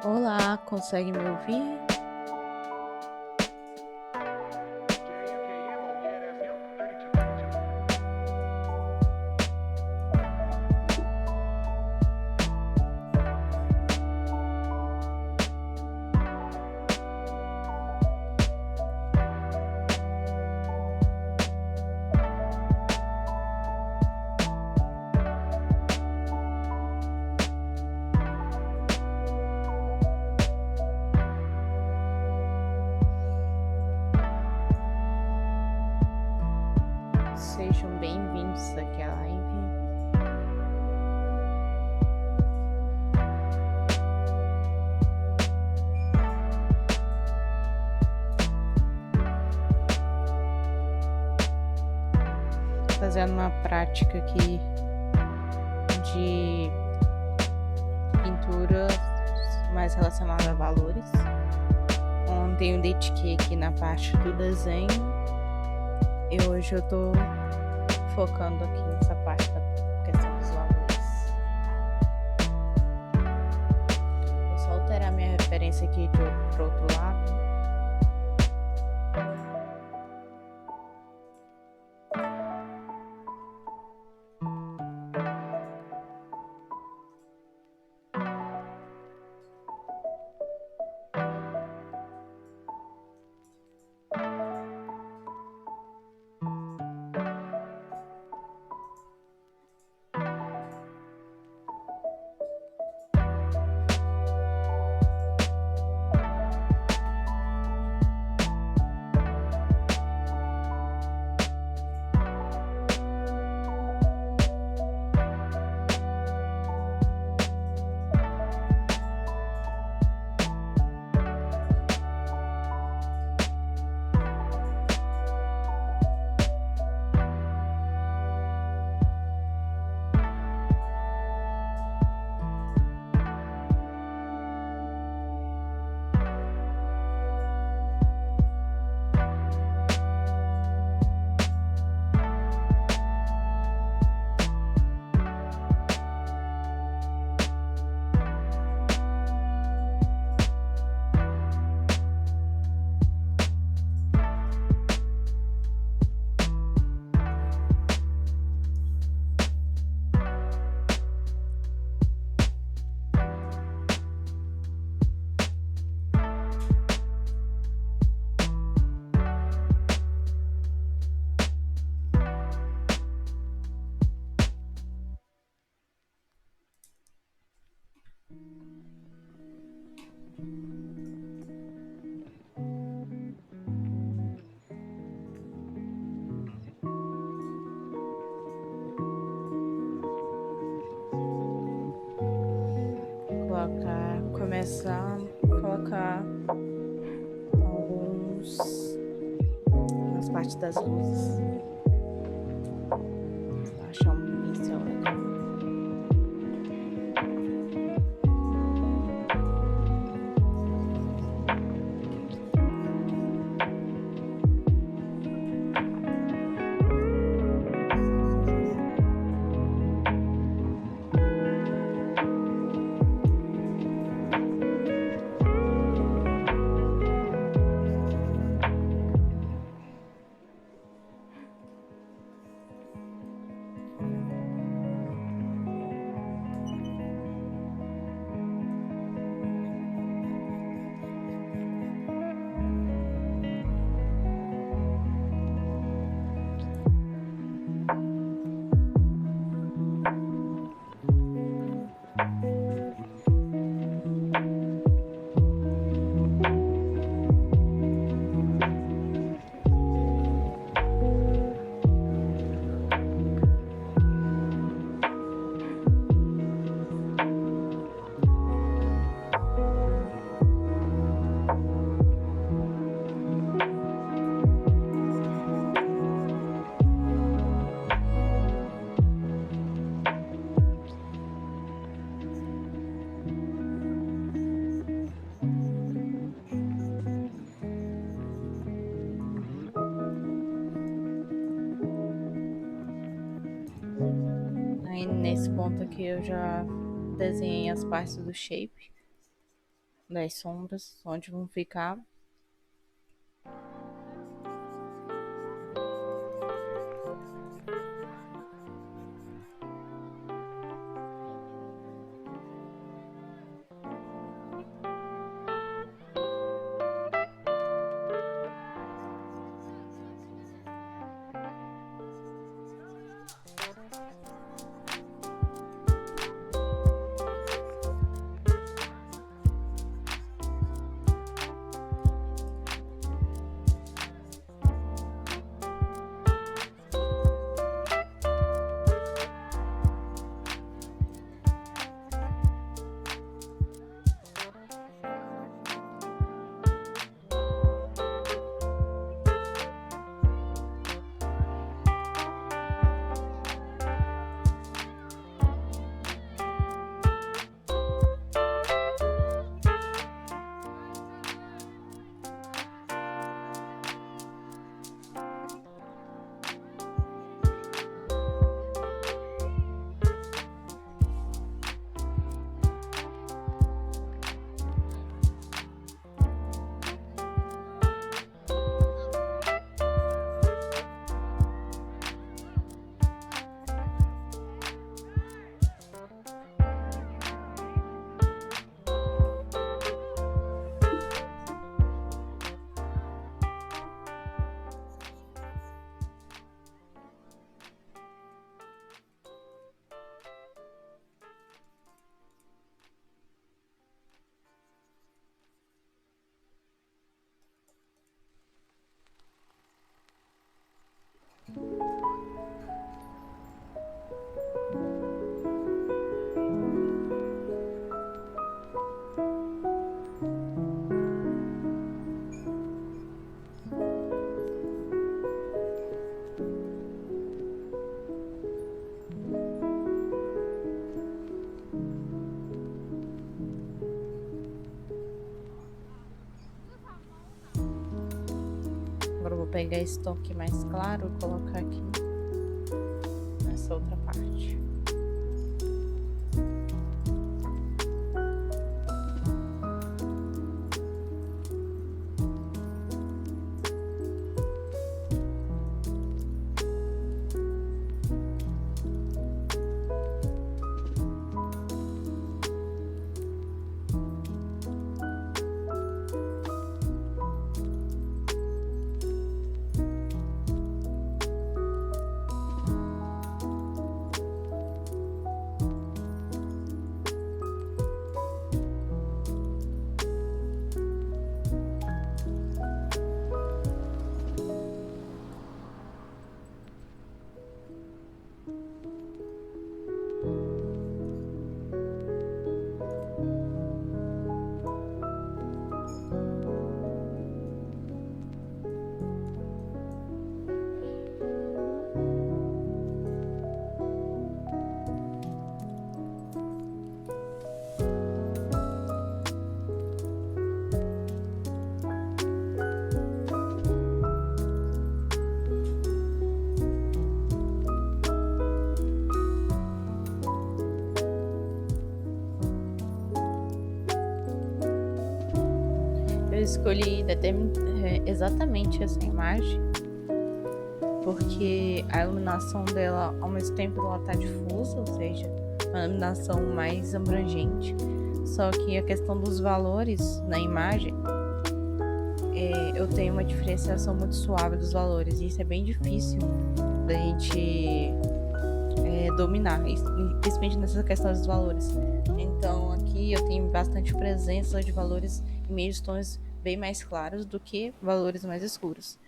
Olá, consegue me ouvir? Sejam bem-vindos aqui à live. Fazendo uma prática aqui de pintura mais relacionada a valores. Ontem eu dediquei aqui na parte do desenho e hoje eu tô focando aqui nessa parte da questão dos valores. Vou só alterar minha referência aqui para outro lado. Começar a colocar alguns nas partes das luzes. Vou achar um pincel legal. Aí nesse ponto aqui eu já desenhei as partes do shape. das sombras, onde vão ficar. Agora eu vou pegar esse toque mais claro e colocar aqui nessa outra parte. Eu escolhi exatamente essa imagem porque a iluminação dela, ao mesmo tempo, ela tá difusa, ou seja, uma iluminação mais abrangente. Só que a questão dos valores na imagem, eu tenho uma diferenciação muito suave dos valores, e isso é bem difícil da gente dominar, principalmente nessa questão dos valores. Então aqui eu tenho bastante presença de valores em meios tons bem mais claros do que valores mais escuros.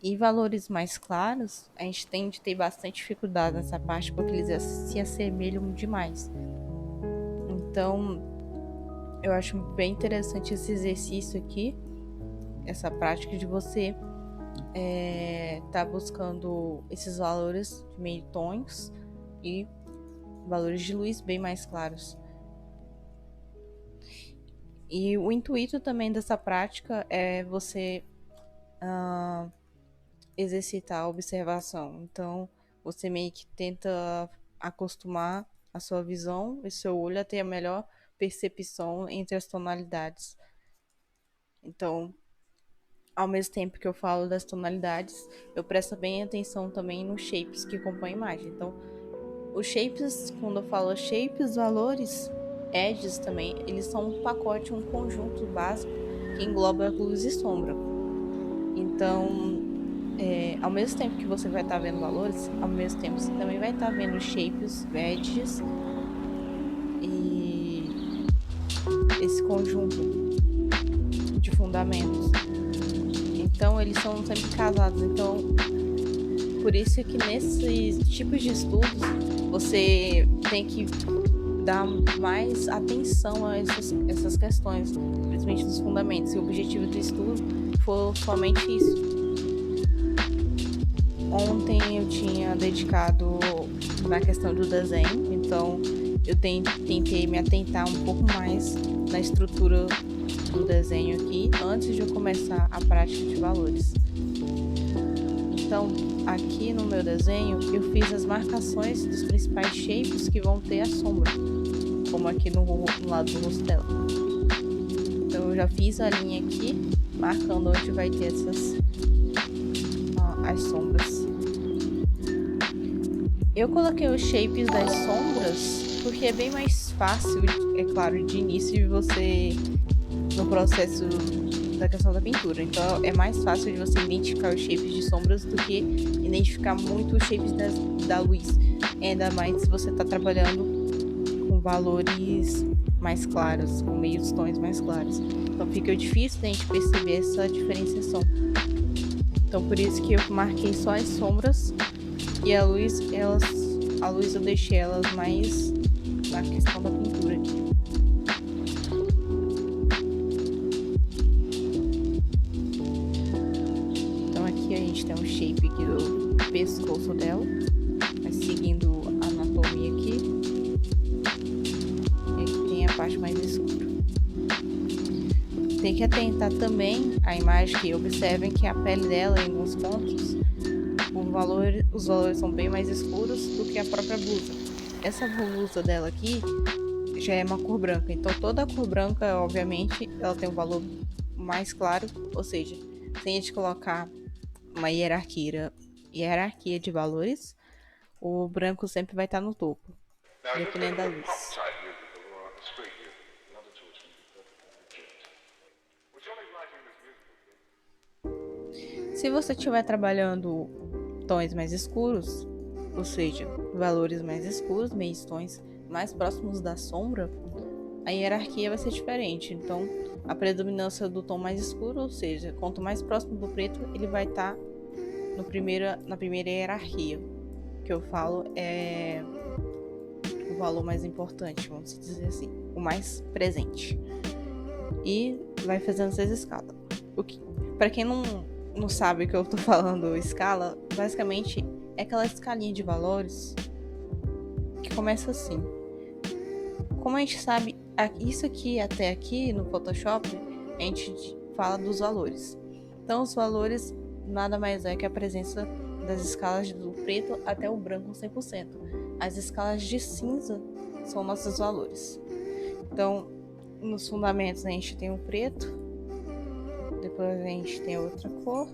E valores mais claros, a gente tende a ter bastante dificuldade nessa parte, porque eles se assemelham demais. Então, eu acho bem interessante esse exercício aqui, essa prática de você tá buscando esses valores de meio tons e valores de luz bem mais claros. E o intuito também dessa prática é você exercitar a observação. Então, você meio que tenta acostumar a sua visão e seu olho a ter a melhor percepção entre as tonalidades. Então, ao mesmo tempo que eu falo das tonalidades, eu presto bem atenção também nos shapes que compõem a imagem. Então, os shapes, quando eu falo shapes, valores, edges também, eles são um pacote, um conjunto básico que engloba luz e sombra. Então, ao mesmo tempo que você vai estar vendo valores, ao mesmo tempo você também vai estar vendo shapes, edges e esse conjunto de fundamentos. Então, eles são sempre casados. Então, por isso é que nesses tipos de estudos, você tem que dar mais atenção a essas questões, principalmente dos fundamentos. E o objetivo do estudo foi somente isso. Ontem eu tinha dedicado na questão do desenho, então eu tentei me atentar um pouco mais na estrutura do desenho aqui antes de eu começar a prática de valores. Então, aqui no meu desenho, eu fiz as marcações dos principais shapes que vão ter a sombra, como aqui no lado do rosto dela. Então, eu já fiz a linha aqui, marcando onde vai ter as sombras. Eu coloquei os shapes das sombras porque é bem mais fácil, é claro, de início de você, no processo da questão da pintura. Então é mais fácil de você identificar os shapes de sombras do que identificar muito os shapes da luz. Ainda mais se você está trabalhando com valores mais claros, com meios tons mais claros. Então fica difícil a gente perceber essa diferenciação. Então por isso que eu marquei só as sombras e a luz eu deixei elas mais na questão da pintura aqui. Tem um shape aqui do pescoço dela, mas seguindo a anatomia aqui. E aqui tem a parte mais escura. Tem que atentar também a imagem, que observem que a pele dela, em alguns pontos, os valores são bem mais escuros do que a própria blusa. Essa blusa dela aqui já é uma cor branca, então toda a cor branca, obviamente, ela tem um valor mais claro, ou seja, se a gente colocar uma hierarquia de valores, o branco sempre vai estar no topo, dependendo da luz. Se você estiver trabalhando tons mais escuros, ou seja, valores mais escuros, meios tons mais próximos da sombra, a hierarquia vai ser diferente. Então, a predominância do tom mais escuro, ou seja, quanto mais próximo do preto, ele vai estar na primeira hierarquia. O que eu falo é o valor mais importante, vamos dizer assim, o mais presente. E vai fazendo essas escalas. Para quem não sabe o que eu tô falando, escala, basicamente é aquela escalinha de valores que começa assim. Como a gente sabe, isso aqui até aqui no Photoshop, a gente fala dos valores. Então, os valores nada mais é que a presença das escalas do preto até o branco 100%. As escalas de cinza são nossos valores. Então, nos fundamentos a gente tem o preto, depois a gente tem outra cor.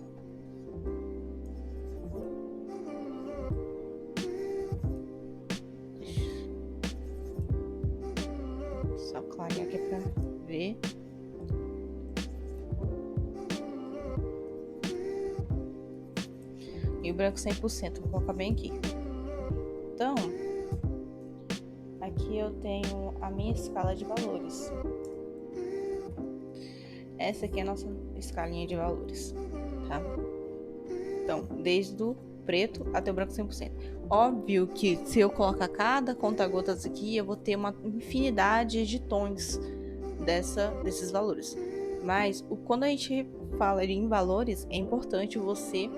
Só clarear aqui pra ver. E o branco 100%, vou colocar bem aqui. Então, aqui eu tenho a minha escala de valores. Essa aqui é a nossa escalinha de valores, tá? Então, desde o preto até o branco 100%. Óbvio que se eu colocar cada conta-gotas aqui, eu vou ter uma infinidade de tons desses valores. Mas quando a gente fala em valores, é importante você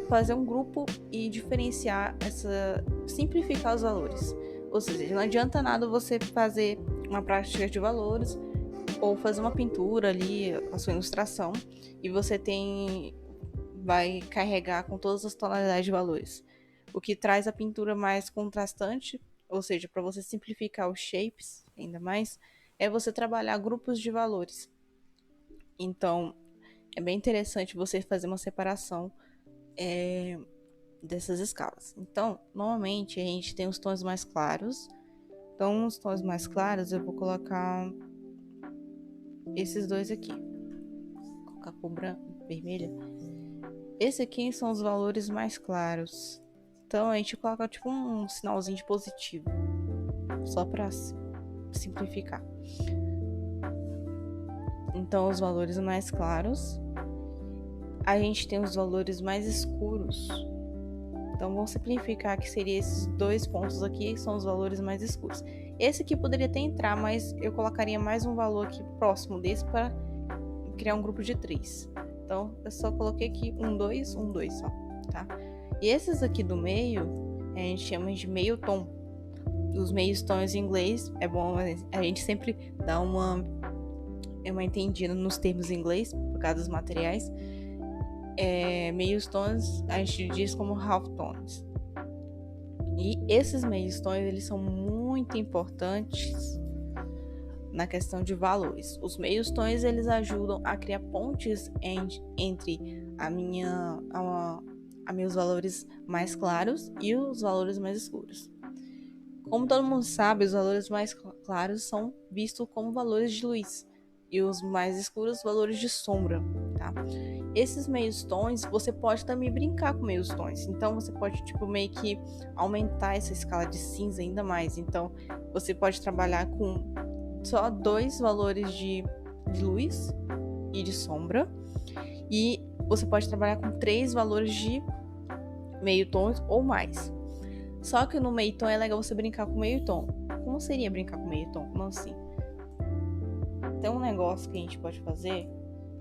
fazer um grupo e diferenciar, simplificar os valores. Ou seja, não adianta nada você fazer uma prática de valores ou fazer uma pintura ali, a sua ilustração, e você vai carregar com todas as tonalidades de valores. O que traz a pintura mais contrastante, ou seja, para você simplificar os shapes, ainda mais, é você trabalhar grupos de valores. Então, é bem interessante você fazer uma separação dessas escalas. Então, normalmente a gente tem os tons mais claros. Então, os tons mais claros eu vou colocar esses dois aqui. Vou colocar a cor vermelha. Esse aqui são os valores mais claros. Então, a gente coloca tipo um sinalzinho de positivo. Só para simplificar. Então, os valores mais claros. A gente tem os valores mais escuros. Então, vamos simplificar que seria esses dois pontos aqui, que são os valores mais escuros. Esse aqui poderia até entrar, mas eu colocaria mais um valor aqui próximo desse para criar um grupo de 3. Então, eu só coloquei aqui 1, 2, 1, 2 só, tá? E esses aqui do meio, a gente chama de meio tom. Os meios tons em inglês, é bom a gente sempre dar uma entendida nos termos em inglês, por causa dos materiais. Meios tons a gente diz como half tones. E esses meios tons, eles são muito importantes na questão de valores. Os meios tons, eles ajudam a criar pontes entre meus valores mais claros e os valores mais escuros. Como todo mundo sabe, os valores mais claros são vistos como valores de luz e os mais escuros, valores de sombra, tá? Esses meios tons, você pode também brincar com meios tons. Então, você pode, meio que aumentar essa escala de cinza ainda mais. Então, você pode trabalhar com só 2 valores de luz e de sombra. E você pode trabalhar com 3 valores de meio tons ou mais. Só que no meio tom é legal você brincar com meio tom. Como seria brincar com meio tom? Como assim? Tem um negócio que a gente pode fazer.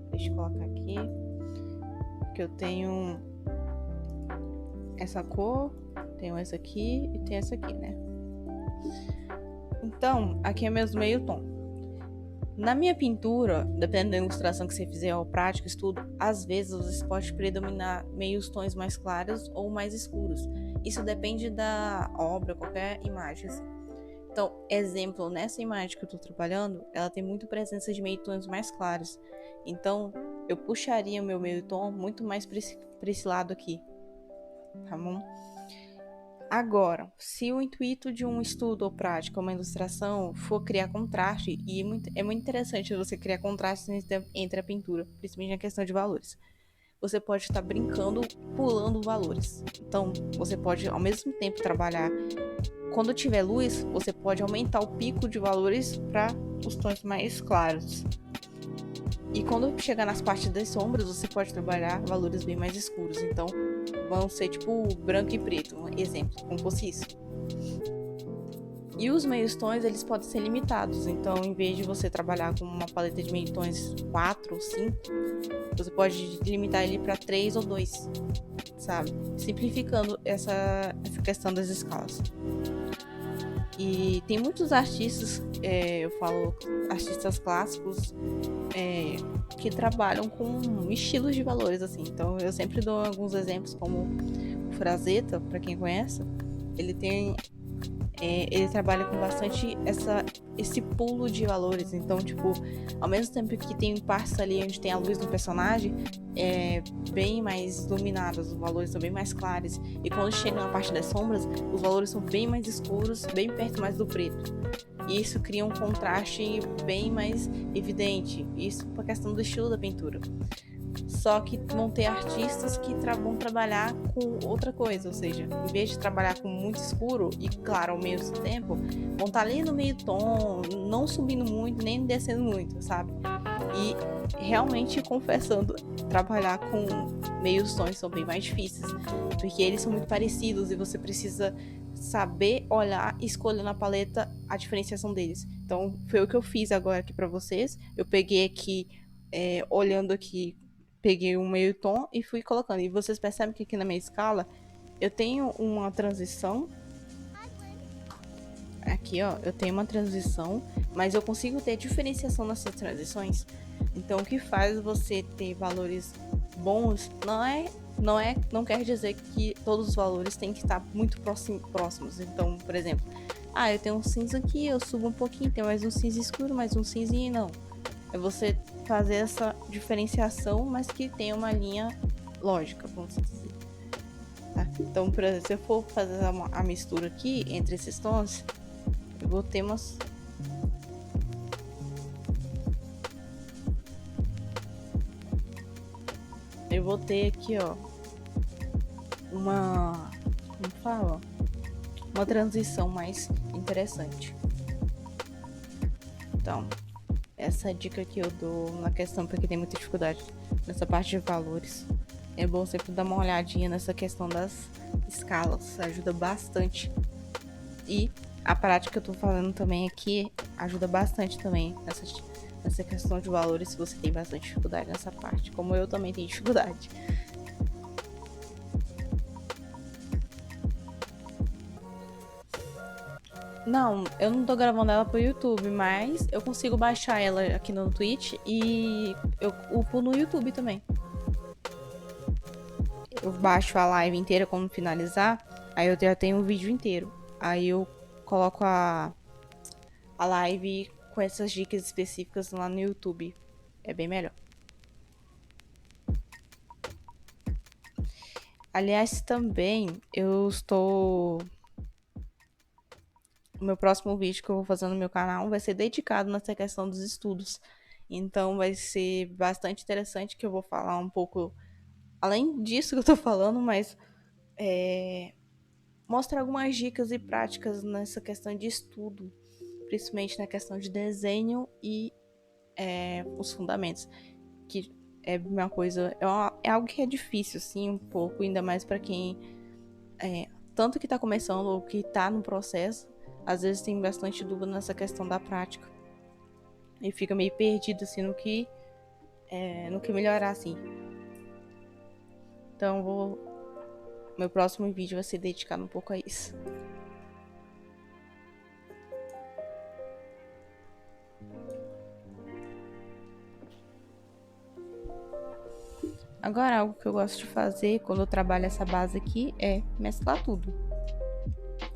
Deixa eu colocar aqui. Que eu tenho essa cor, tenho essa aqui e tem essa aqui, né? Então, aqui é meus meio tom. Na minha pintura, dependendo da ilustração que você fizer ou prática, estudo, às vezes você pode predominar meios tons mais claros ou mais escuros. Isso depende da obra, qualquer imagem, assim. Então, exemplo, nessa imagem que eu tô trabalhando, ela tem muito presença de meio tons mais claros. Então, eu puxaria o meu meio tom muito mais para esse lado aqui, tá bom? Agora, se o intuito de um estudo ou prática, uma ilustração, for criar contraste, e é muito interessante você criar contraste entre a pintura, principalmente na questão de valores. Você pode estar brincando, pulando valores. Então, você pode, ao mesmo tempo, trabalhar. Quando tiver luz, você pode aumentar o pico de valores para os tons mais claros. E quando chegar nas partes das sombras, você pode trabalhar valores bem mais escuros. Então, vão ser tipo branco e preto, um exemplo, como fosse isso. E os meios tons, eles podem ser limitados. Então, em vez de você trabalhar com uma paleta de meios tons 4 ou 5, você pode limitar ele para 3 ou 2, sabe? Simplificando essa questão das escalas. E tem muitos artistas, eu falo artistas clássicos, que trabalham com estilos de valores, assim. Então, eu sempre dou alguns exemplos, como o Frazetta, para quem conhece. Ele trabalha com bastante esse pulo de valores. Então, ao mesmo tempo que tem partes ali onde tem a luz do personagem, bem mais iluminadas, os valores são bem mais claros. E quando chega na parte das sombras, os valores são bem mais escuros, bem perto mais do preto. E isso cria um contraste bem mais evidente. Isso por questão do estilo da pintura. Só que vão ter artistas que vão trabalhar com outra coisa, ou seja, em vez de trabalhar com muito escuro e claro ao mesmo tempo, vão estar ali no meio tom, não subindo muito, nem descendo muito, sabe? E realmente, confessando, trabalhar com meios tons são bem mais difíceis, porque eles são muito parecidos e você precisa saber olhar e escolher na paleta a diferenciação deles. Então, foi o que eu fiz agora aqui pra vocês. Eu peguei aqui, olhando aqui, peguei um meio tom e fui colocando. E vocês percebem que aqui na minha escala eu tenho uma transição. Aqui, ó, eu tenho uma transição, mas eu consigo ter diferenciação nessas transições. Então, o que faz você ter valores bons não quer dizer que todos os valores têm que estar muito próximos. Então, por exemplo, eu tenho um cinza aqui, eu subo um pouquinho, tem mais um cinza escuro, mais um cinzinho, não. É você fazer essa diferenciação, mas que tenha uma linha lógica, vamos dizer. Tá? Então, por exemplo, se eu for fazer a mistura aqui entre esses tons, eu vou ter umas... Eu vou ter aqui, ó, uma... Como fala? Uma transição mais interessante. Então, essa dica que eu dou na questão, porque tem muita dificuldade nessa parte de valores, é bom sempre dar uma olhadinha nessa questão das escalas, ajuda bastante. E a prática que eu tô falando também aqui ajuda bastante também nessa questão de valores, se você tem bastante dificuldade nessa parte, como eu também tenho dificuldade. Não, eu não tô gravando ela pro YouTube, mas eu consigo baixar ela aqui no Twitch e eu upo no YouTube também. Eu baixo a live inteira quando finalizar, aí eu já tenho o vídeo inteiro. Aí eu coloco a live com essas dicas específicas lá no YouTube. É bem melhor. Aliás, também eu estou... O meu próximo vídeo que eu vou fazer no meu canal vai ser dedicado nessa questão dos estudos. Então vai ser bastante interessante, que eu vou falar um pouco além disso que eu tô falando, mas mostrar algumas dicas e práticas nessa questão de estudo, principalmente na questão de desenho e os fundamentos, que é uma coisa, é algo que é difícil, assim, um pouco, ainda mais para quem tanto que tá começando ou que tá no processo, às vezes tem bastante dúvida nessa questão da prática e fica meio perdido, assim, no que melhorar, assim. Então meu próximo vídeo vai ser dedicado um pouco a isso. Agora, algo que eu gosto de fazer quando eu trabalho essa base aqui é mesclar tudo.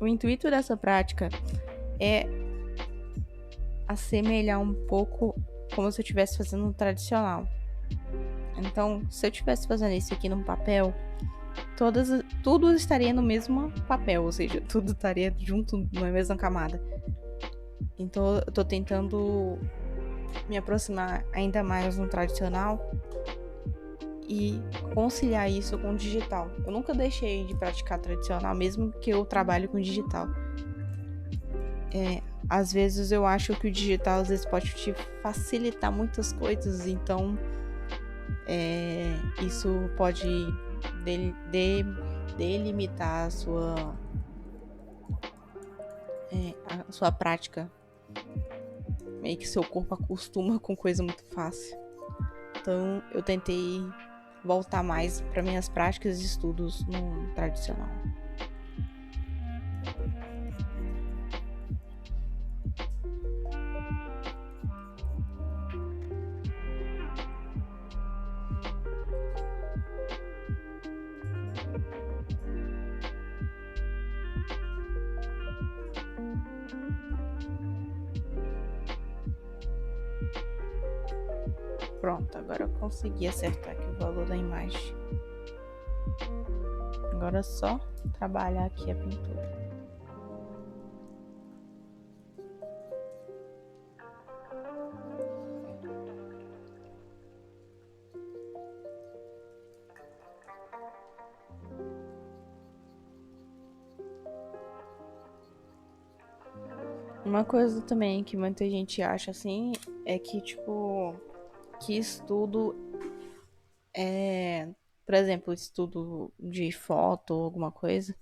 O intuito dessa prática é assemelhar um pouco como se eu estivesse fazendo um tradicional. Então, se eu estivesse fazendo isso aqui num papel, tudo estaria no mesmo papel, ou seja, tudo estaria junto na mesma camada. Então, eu tô tentando me aproximar ainda mais no tradicional e conciliar isso com o digital. Eu nunca deixei de praticar tradicional, mesmo que eu trabalhe com digital. Às vezes eu acho que o digital às vezes pode te facilitar muitas coisas, então isso pode delimitar a sua prática. Meio que seu corpo acostuma com coisa muito fácil. Então eu tentei voltar mais para minhas práticas de estudos no tradicional. Pronto, agora eu consegui acertar aqui o valor da imagem. Agora é só trabalhar aqui a pintura. Uma coisa também que muita gente acha assim é que, tipo, que estudo por exemplo, estudo de foto ou alguma coisa,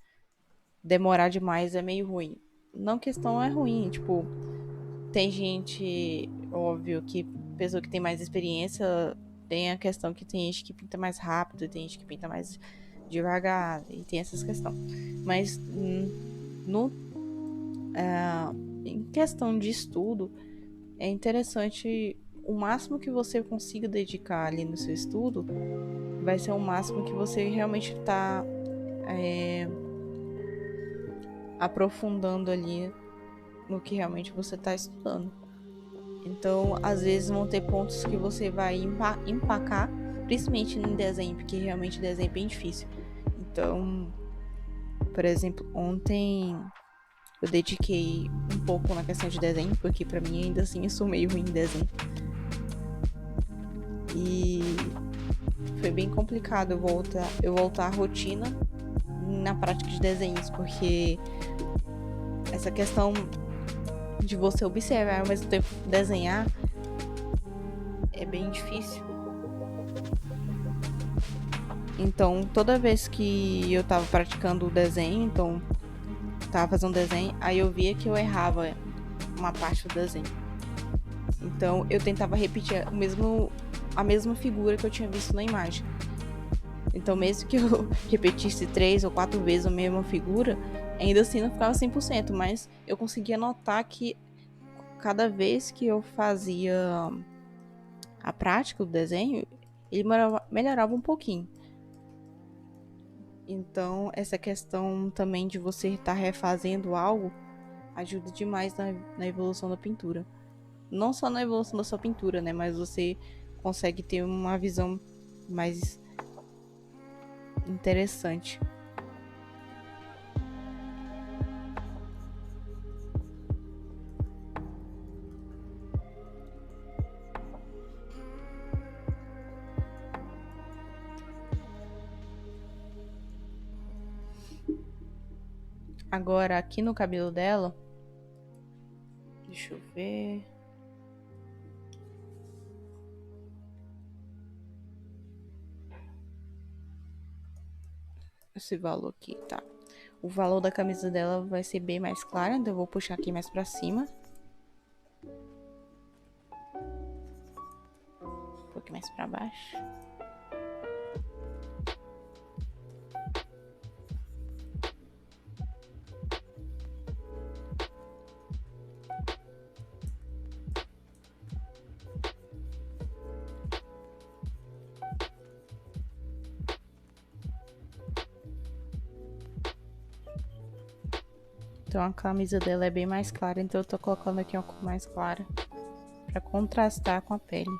demorar demais é meio ruim. Não, questão é ruim, tipo, tem gente, óbvio, que pessoa que tem mais experiência, tem a questão que tem gente que pinta mais rápido, tem gente que pinta mais devagar, e tem essas questões. Mas em questão de estudo, é interessante o máximo que você consiga dedicar ali no seu estudo, vai ser o máximo que você realmente está aprofundando ali no que realmente você está estudando. Então, às vezes vão ter pontos que você vai empacar, principalmente em desenho, porque realmente desenho é bem difícil. Então, por exemplo, ontem eu dediquei um pouco na questão de desenho, porque pra mim ainda assim eu sou meio ruim em desenho. E foi bem complicado eu voltar à rotina na prática de desenhos, porque essa questão de você observar ao mesmo tempo desenhar é bem difícil. Então, toda vez que eu tava praticando o desenho, então tava fazendo desenho, aí eu via que eu errava uma parte do desenho. Então, eu tentava repetir a mesma figura que eu tinha visto na imagem. Então, mesmo que eu repetisse 3 ou 4 vezes a mesma figura, ainda assim não ficava 100%, mas eu conseguia notar que cada vez que eu fazia a prática do desenho, ele melhorava um pouquinho. Então, essa questão também de você estar refazendo algo ajuda demais na evolução da pintura. Não só na evolução da sua pintura, né? Mas você consegue ter uma visão mais interessante. Agora, aqui no cabelo dela, deixa eu ver. Esse valor aqui, tá? O valor da camisa dela vai ser bem mais claro, então eu vou puxar aqui mais pra cima. Um pouquinho mais pra baixo. Então a camisa dela é bem mais clara, então eu tô colocando aqui uma cor mais clara pra contrastar com a pele.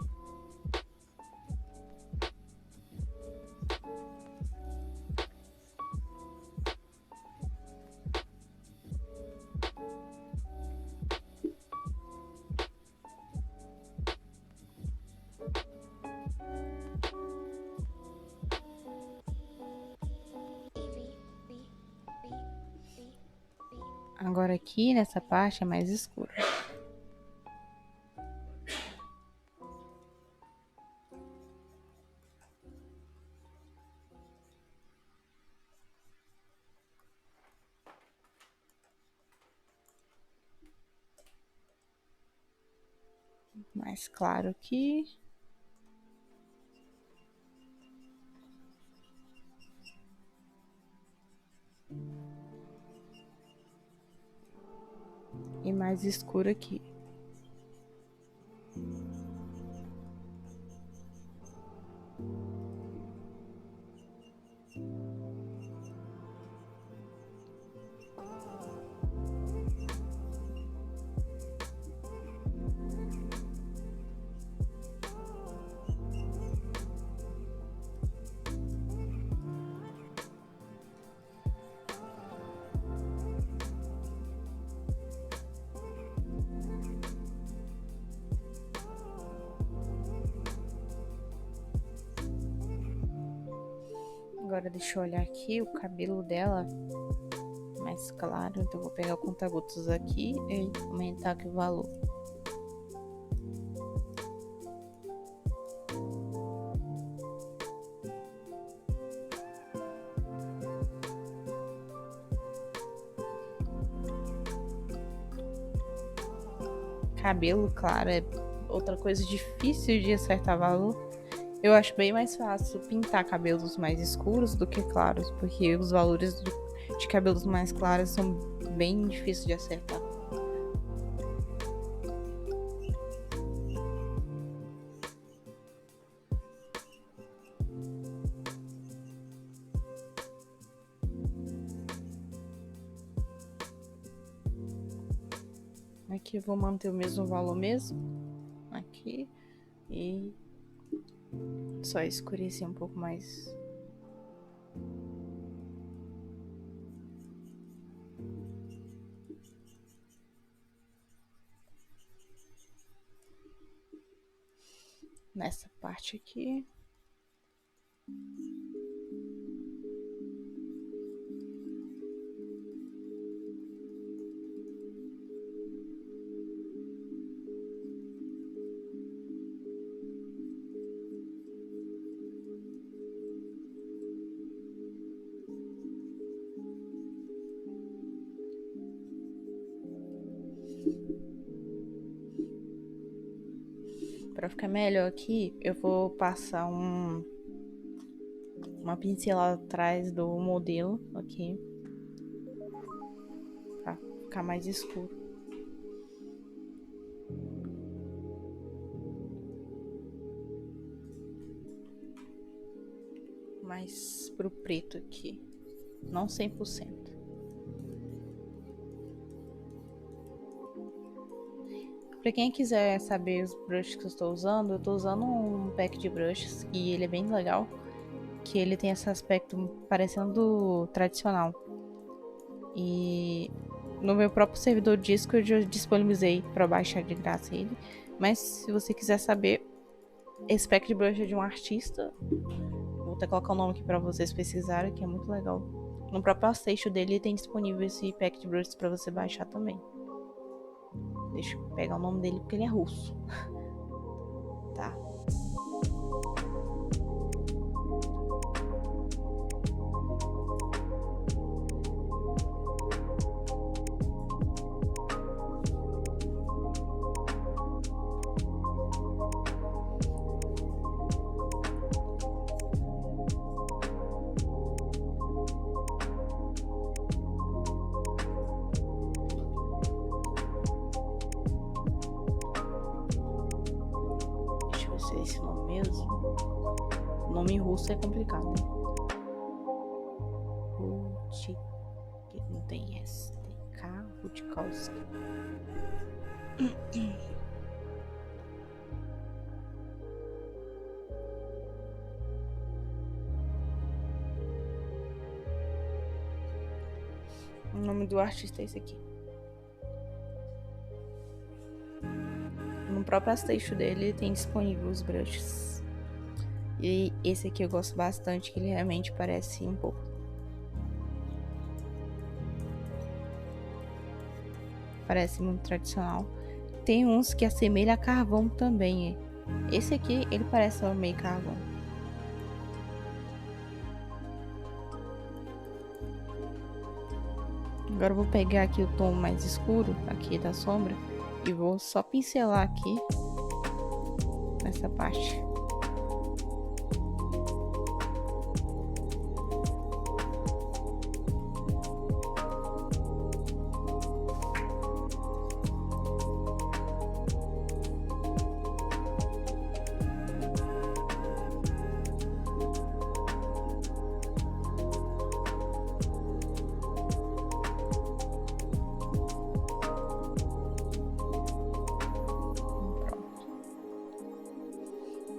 Agora aqui nessa parte é mais escuro. Mais claro aqui. E mais escuro aqui. Agora deixa eu olhar aqui o cabelo dela mais claro, então eu vou pegar o conta-gotas aqui e aumentar aqui o valor. Cabelo claro é outra coisa difícil de acertar valor. Eu acho bem mais fácil pintar cabelos mais escuros do que claros, porque os valores de cabelos mais claros são bem difíceis de acertar. Aqui eu vou manter o mesmo valor mesmo. Aqui. E só escurecer um pouco mais. Nessa parte aqui. Para ficar melhor aqui, eu vou passar uma pincelada atrás do modelo aqui, para ficar mais escuro. Mais pro preto aqui, não 100%. Pra quem quiser saber os brushes que eu estou usando, eu tô usando um pack de brushes e ele é bem legal, que ele tem esse aspecto parecendo tradicional. E no meu próprio servidor Discord eu disponibilizei para baixar de graça ele, mas se você quiser saber, esse pack de brush é de um artista, vou até colocar o nome aqui para vocês pesquisarem, que é muito legal. No próprio Astation dele tem disponível esse pack de brushes para você baixar também. Deixa eu pegar o nome dele porque ele é russo. Tá. Esse nome mesmo. O nome em russo é complicado, né? Não tem S, tem K, Rutkowski. O nome do artista é esse aqui. No próprio Astation dele tem disponível os brushes. E esse aqui eu gosto bastante, que ele realmente parece um pouco. Parece muito tradicional. Tem uns que assemelha a carvão também. Esse aqui, ele parece meio carvão. Agora eu vou pegar aqui o tom mais escuro, aqui da sombra. E vou só pincelar aqui nessa parte.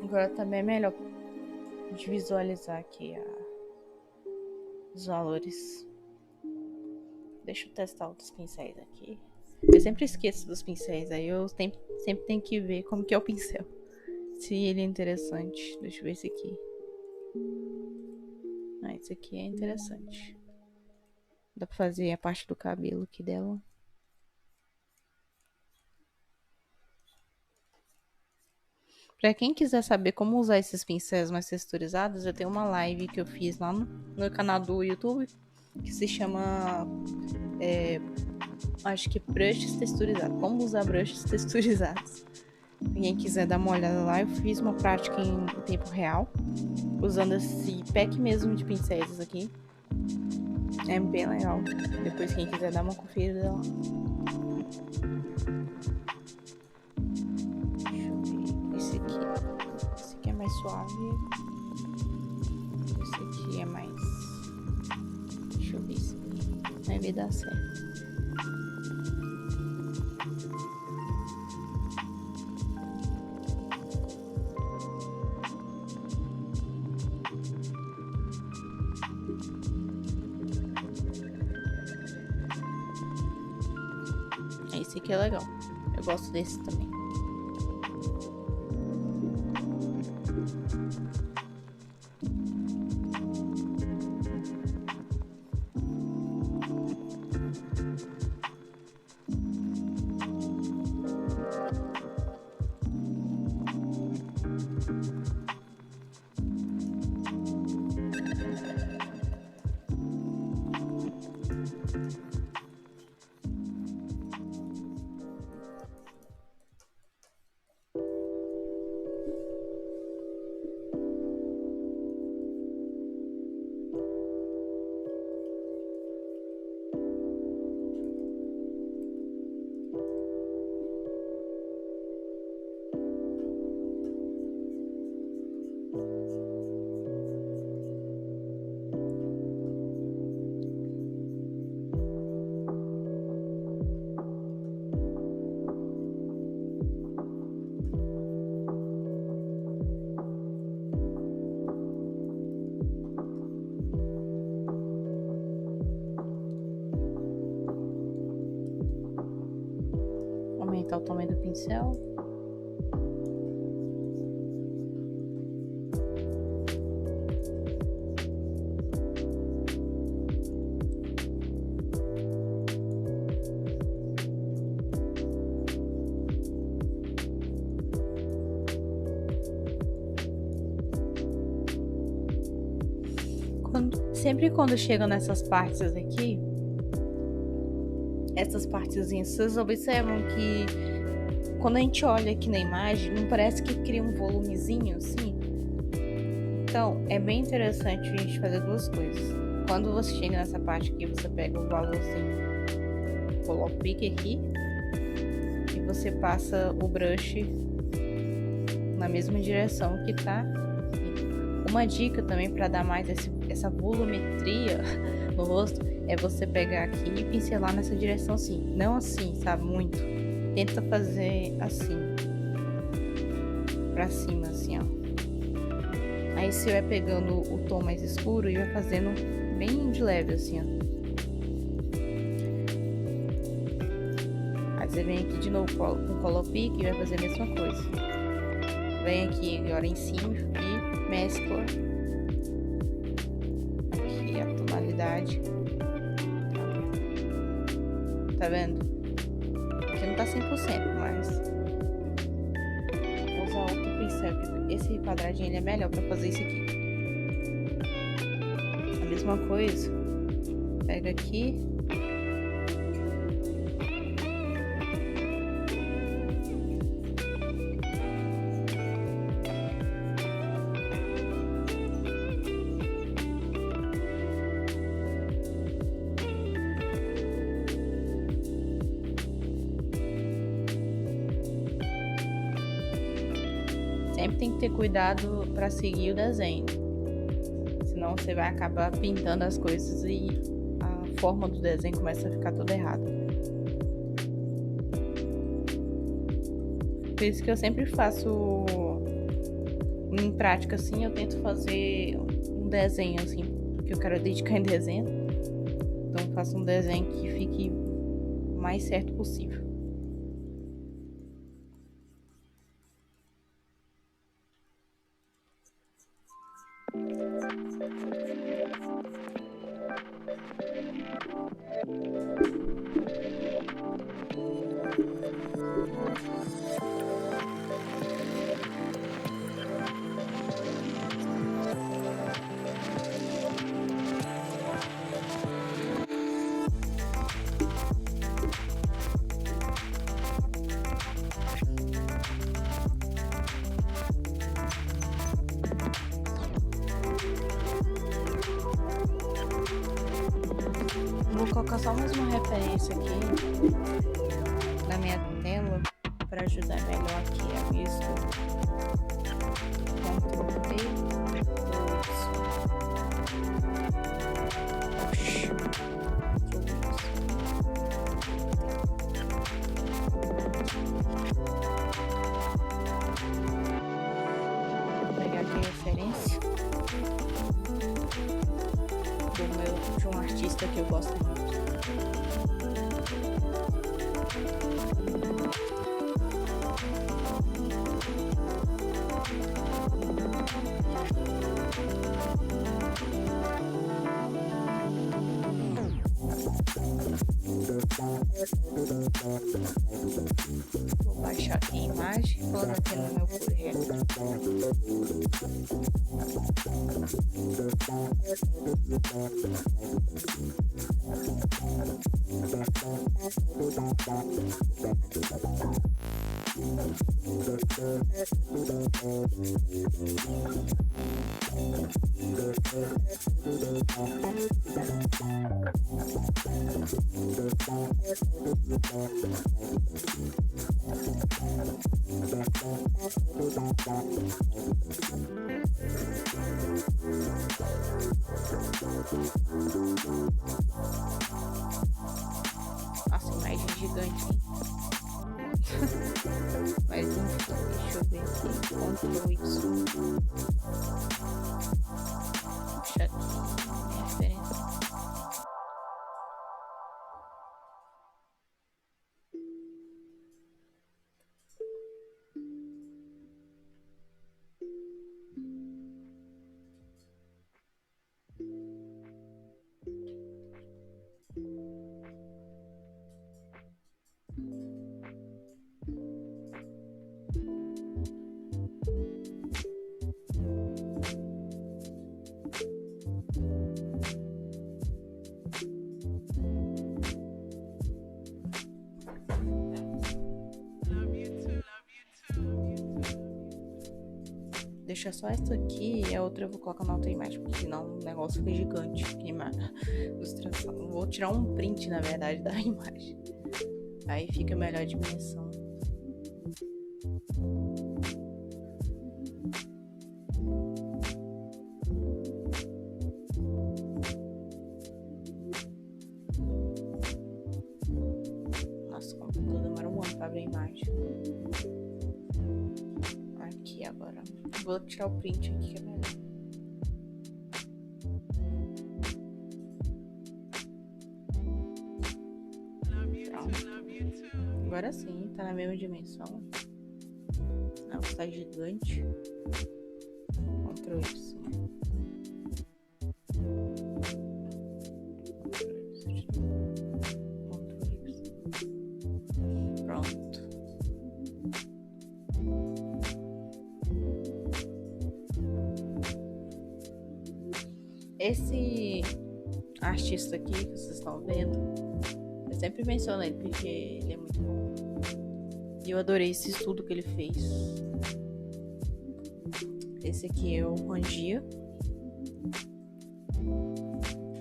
Agora também é melhor de visualizar aqui os valores. Deixa eu testar outros pincéis aqui. Eu sempre esqueço dos pincéis, aí eu sempre tenho que ver como que é o pincel. Se ele é interessante. Deixa eu ver esse aqui. Ah, esse aqui é interessante. Dá pra fazer a parte do cabelo aqui dela. Pra quem quiser saber como usar esses pincéis mais texturizados, eu tenho uma live que eu fiz lá no canal do YouTube, que se chama, acho que brushes texturizados. Como usar brushes texturizados. Quem quiser dar uma olhada lá, eu fiz uma prática em tempo real, usando esse pack mesmo de pincéis aqui. É bem legal. Depois quem quiser dar uma conferida lá. Mais suave. Esse aqui é mais. Deixa eu ver se vai dar certo. Esse aqui é legal. Eu gosto desse também. Aumentar o tamanho do pincel. Sempre quando chega nessas partes aqui, essas partezinhas, vocês observam que quando a gente olha aqui na imagem, não parece que cria um volumezinho assim? Então, é bem interessante a gente fazer duas coisas. Quando você chega nessa parte aqui, você pega o valorzinho, coloca o pique aqui e você passa o brush na mesma direção que tá aqui. Uma dica também para dar mais essa volumetria no rosto é você pegar aqui e pincelar nessa direção assim, não assim, sabe, muito. Tenta fazer assim, pra cima, assim, ó. Aí você vai pegando o tom mais escuro e vai fazendo bem de leve, assim, ó. Aí você vem aqui de novo com o Color Pick e vai fazer a mesma coisa. Vem aqui agora em cima e mescla aqui a tonalidade. Tá vendo? Aqui não tá 100%, mas vou usar outro pincel. Esse quadradinho ele é melhor pra fazer isso aqui. A mesma coisa. Pega aqui. Sempre tem que ter cuidado para seguir o desenho, senão você vai acabar pintando as coisas e a forma do desenho começa a ficar toda errada. Por isso que eu sempre faço em prática assim, eu tento fazer um desenho assim, porque eu quero dedicar em desenho, então eu faço um desenho que fique o mais certo possível. Vou colocar só mais uma referência aqui na minha tela para ajudar melhor aqui a mistura. Ctrl D, vou pegar aqui a referência de um artista que eu gosto muito. Vou baixar aqui a imagem e colocar aqui no meu projeto. Nossa, imagem gigante, hein? Mas enfim, deixa eu ver aqui. Ctrl Y. Deixa aqui minha referência. Deixa só essa aqui e a outra eu vou colocar na outra imagem, porque senão o negócio fica gigante. Ilustração. Vou tirar um print, na verdade, da imagem. Aí fica melhor a dimensão. Nossa, o computador demora um ano pra abrir a imagem. Aqui agora. Vou tirar o print aqui que é melhor. Pronto. Agora sim, tá na mesma dimensão. Não, tá gigante. Ctrl Y. Pronto. Esse artista aqui que vocês estão vendo, eu sempre menciono ele porque ele é muito bom. E eu adorei esse estudo que ele fez. Esse aqui é o Rangia.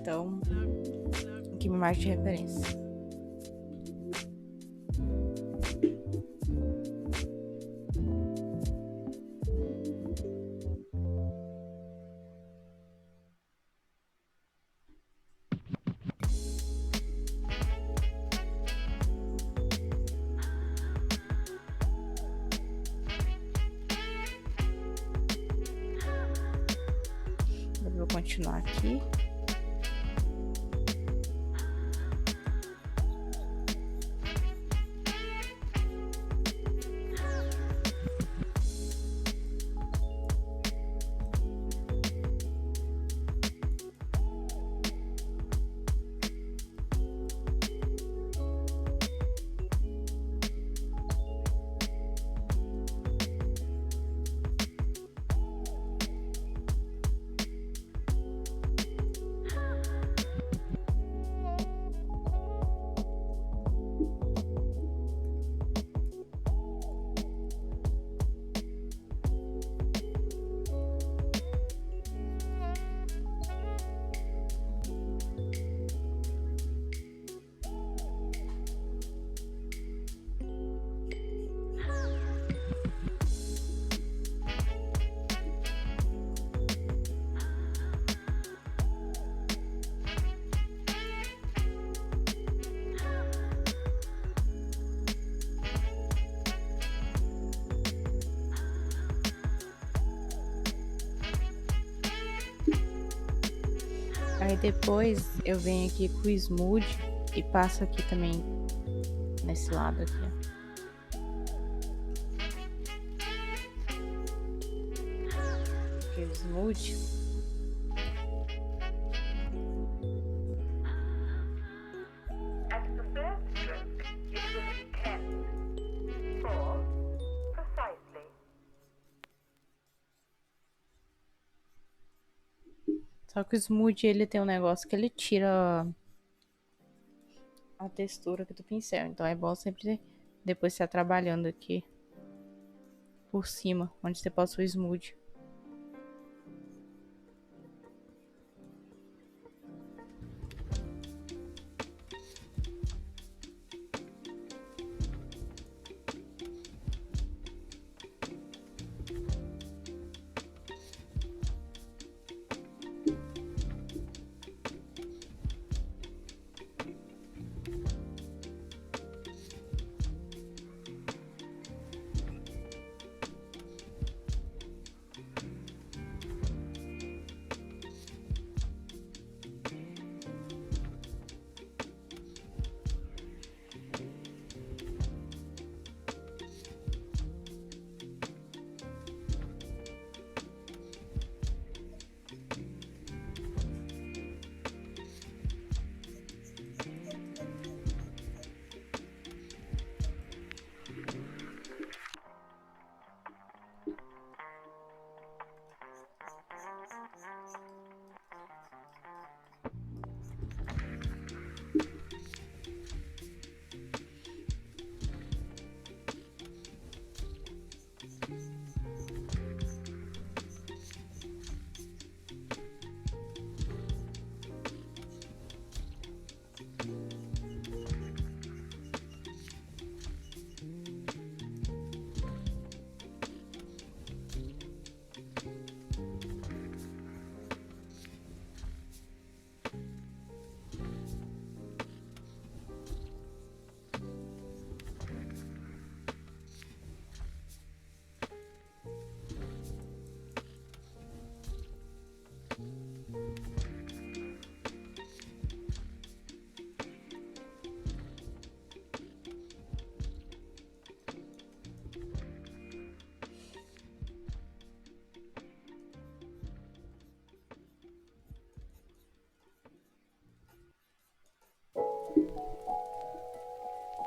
Então, aqui minha imagem de referência. Vou continuar aqui. Aí depois eu venho aqui com o Smooth e passo aqui também nesse lado aqui, ó. Aqui o smoothie. Só que o smoothie, ele tem um negócio que ele tira a textura aqui do pincel. Então é bom sempre depois você trabalhando aqui por cima, onde você passa o smoothie.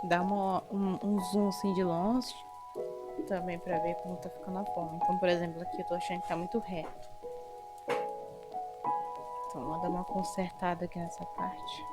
Dá um zoom assim de longe também pra ver como tá ficando a forma. Então, por exemplo, aqui eu tô achando que tá muito reto. Então, vou dar uma consertada aqui nessa parte.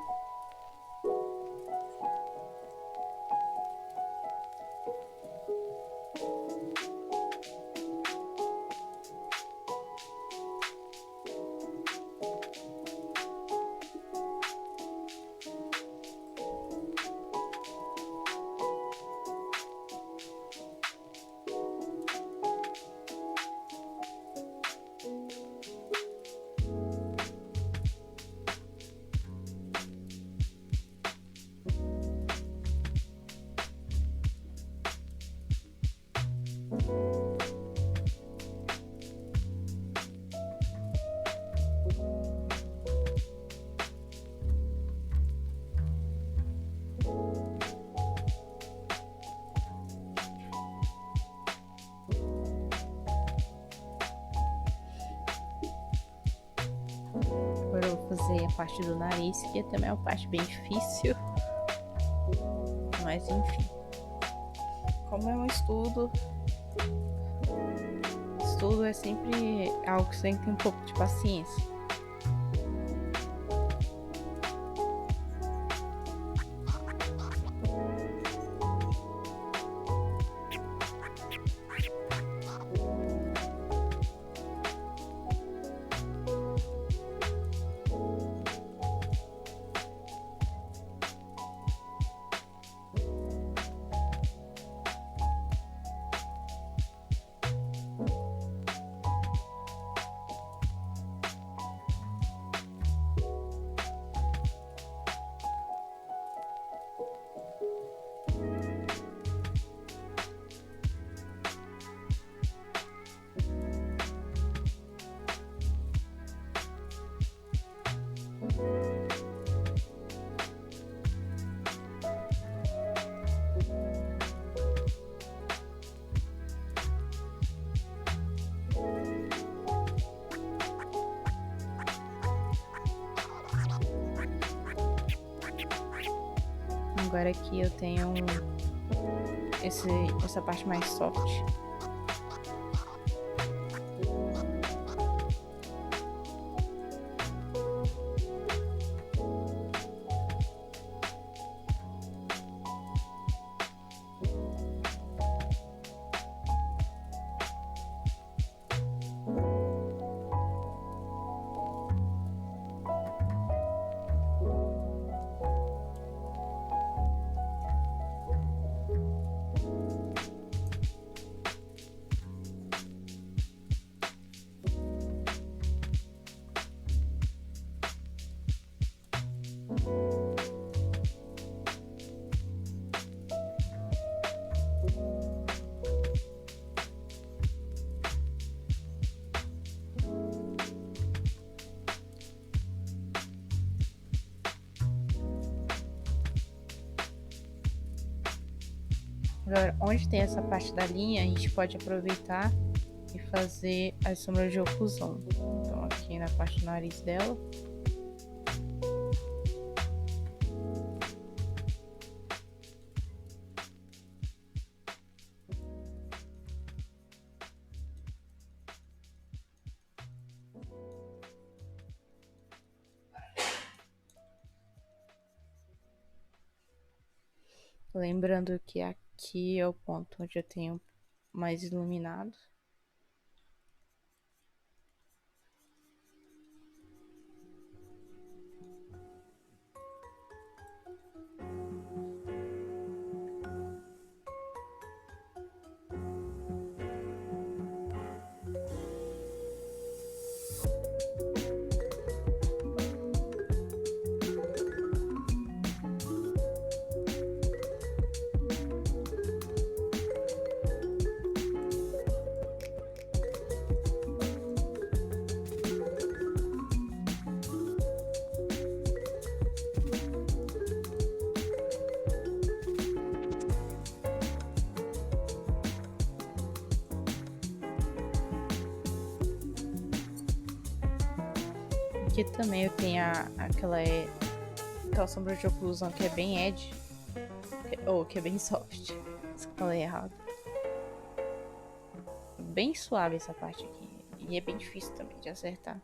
Agora eu vou fazer a parte do nariz, que também é uma parte bem difícil. Mas enfim. Como é um estudo é sempre algo que você tem que ter um pouco de paciência. Agora aqui eu tenho essa parte mais soft. Agora, onde tem essa parte da linha, a gente pode aproveitar e fazer as sombras de oclusão. Então, aqui na parte do nariz dela. Lembrando que aqui é o ponto onde eu tenho mais iluminado. Aqui também eu tenho aquela sombra de oclusão que é bem edge, ou que é bem soft. Isso que eu falei errado. Bem suave essa parte aqui. E é bem difícil também de acertar.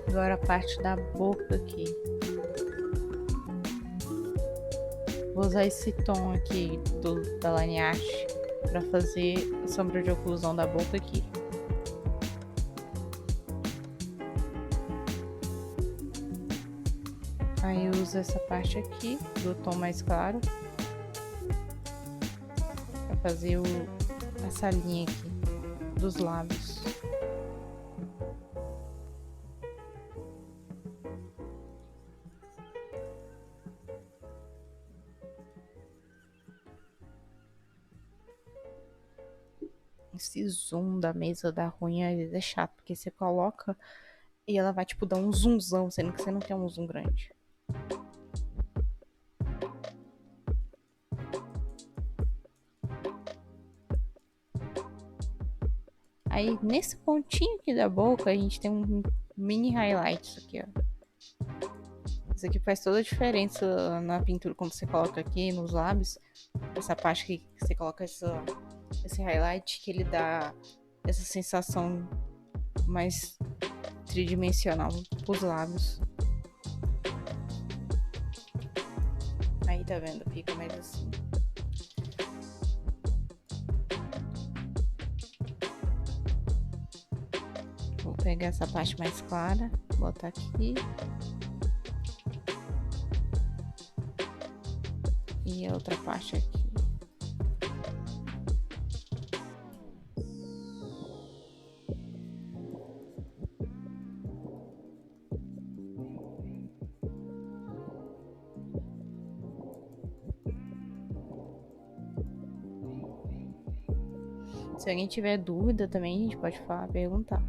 Agora a parte da boca aqui. Vou usar esse tom aqui da Laneige para fazer a sombra de oclusão da boca aqui. Aí eu uso essa parte aqui do tom mais claro para fazer essa linha aqui dos lábios. Esse zoom da mesa da ruim às vezes é chato, porque você coloca e ela vai tipo dar um zoomzão, sendo que você não quer um zoom grande. Aí nesse pontinho aqui da boca a gente tem um mini highlight, isso aqui, ó. Isso aqui faz toda a diferença na pintura, quando você coloca aqui nos lábios. Essa parte que você coloca esse highlight, que ele dá essa sensação mais tridimensional pros lábios. Aí tá vendo? Fica mais assim. pegar essa parte mais clara, botar aqui. E a outra parte aqui. Se alguém tiver dúvida também, a gente pode falar, perguntar.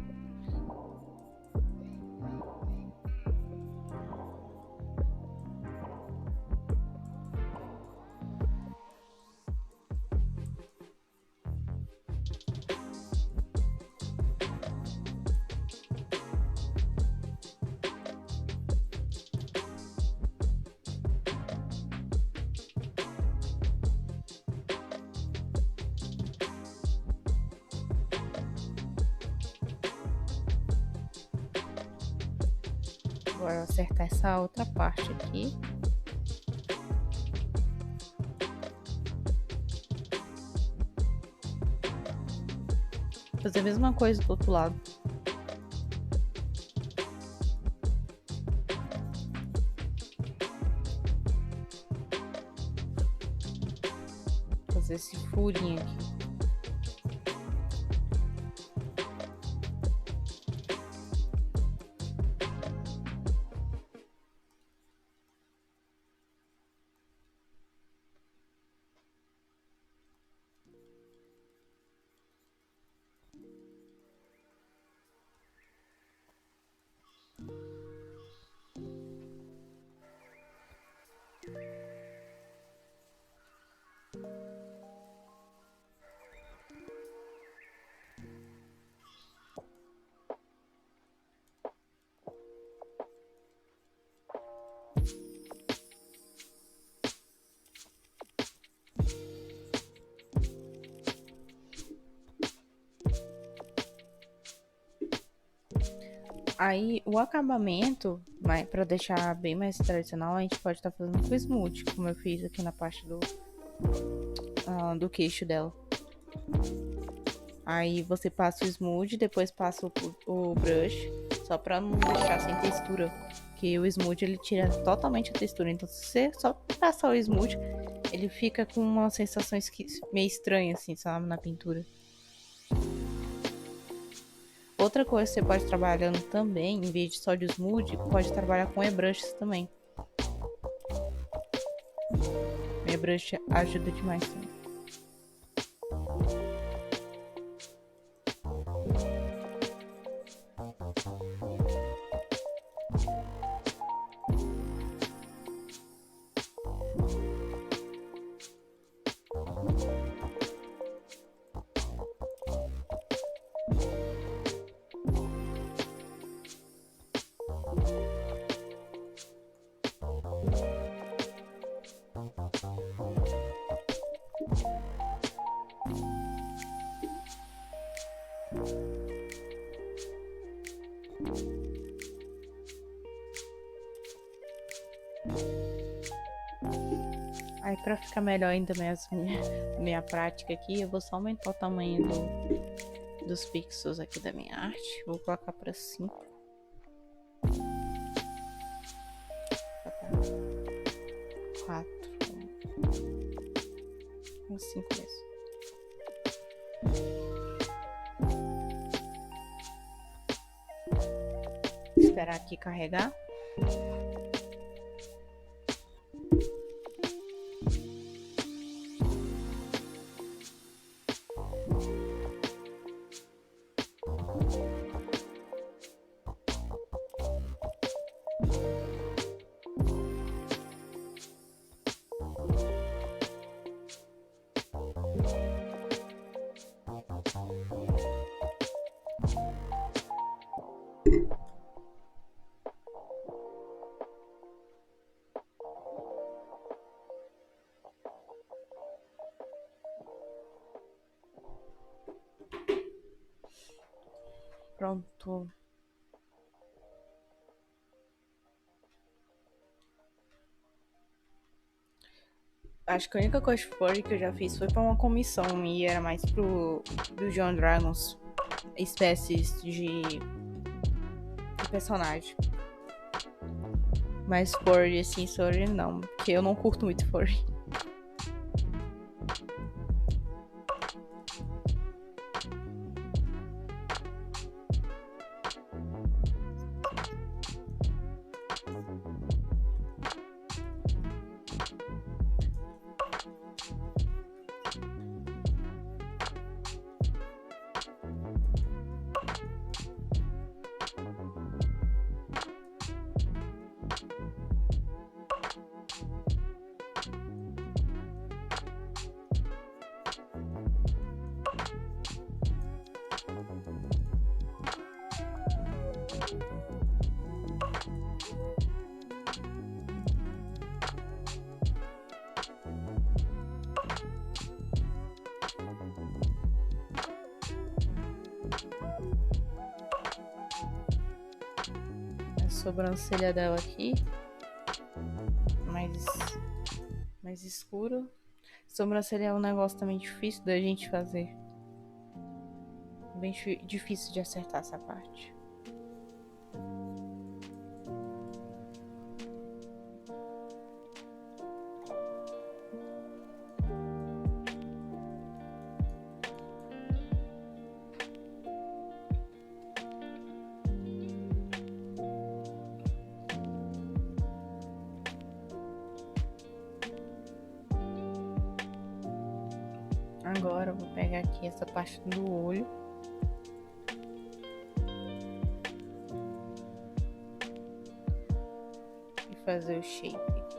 Agora acertar essa outra parte aqui. Fazer a mesma coisa do outro lado. Fazer esse furinho aqui. Aí o acabamento, para deixar bem mais tradicional, a gente pode estar fazendo com smooth, como eu fiz aqui na parte do queixo dela. Aí você passa o smooth, depois passa o brush, só pra não deixar sem textura, que o smooth ele tira totalmente a textura. Então se você só passar o smooth, ele fica com uma sensação meio estranha assim, sabe, na pintura. Outra coisa que você pode trabalhando também, em vez de só de smooth, pode trabalhar com e-brushes também. E-brush ajuda demais também. Aí pra ficar melhor ainda minha prática aqui, eu vou só aumentar o tamanho dos pixels aqui da minha arte. Vou colocar pra 5. 4. 5 mesmo. Esperar aqui carregar. Pronto. Acho que a única cosplay que eu já fiz foi pra uma comissão e era mais do John Dragons, espécies de do personagem. Mas furry, assim, furry não. Porque eu não curto muito furry. A sobrancelha dela aqui. Mais escuro. Sobrancelha é um negócio também difícil da gente fazer. Bem difícil de acertar essa parte. Agora eu vou pegar aqui essa parte do olho. E fazer o shape aqui.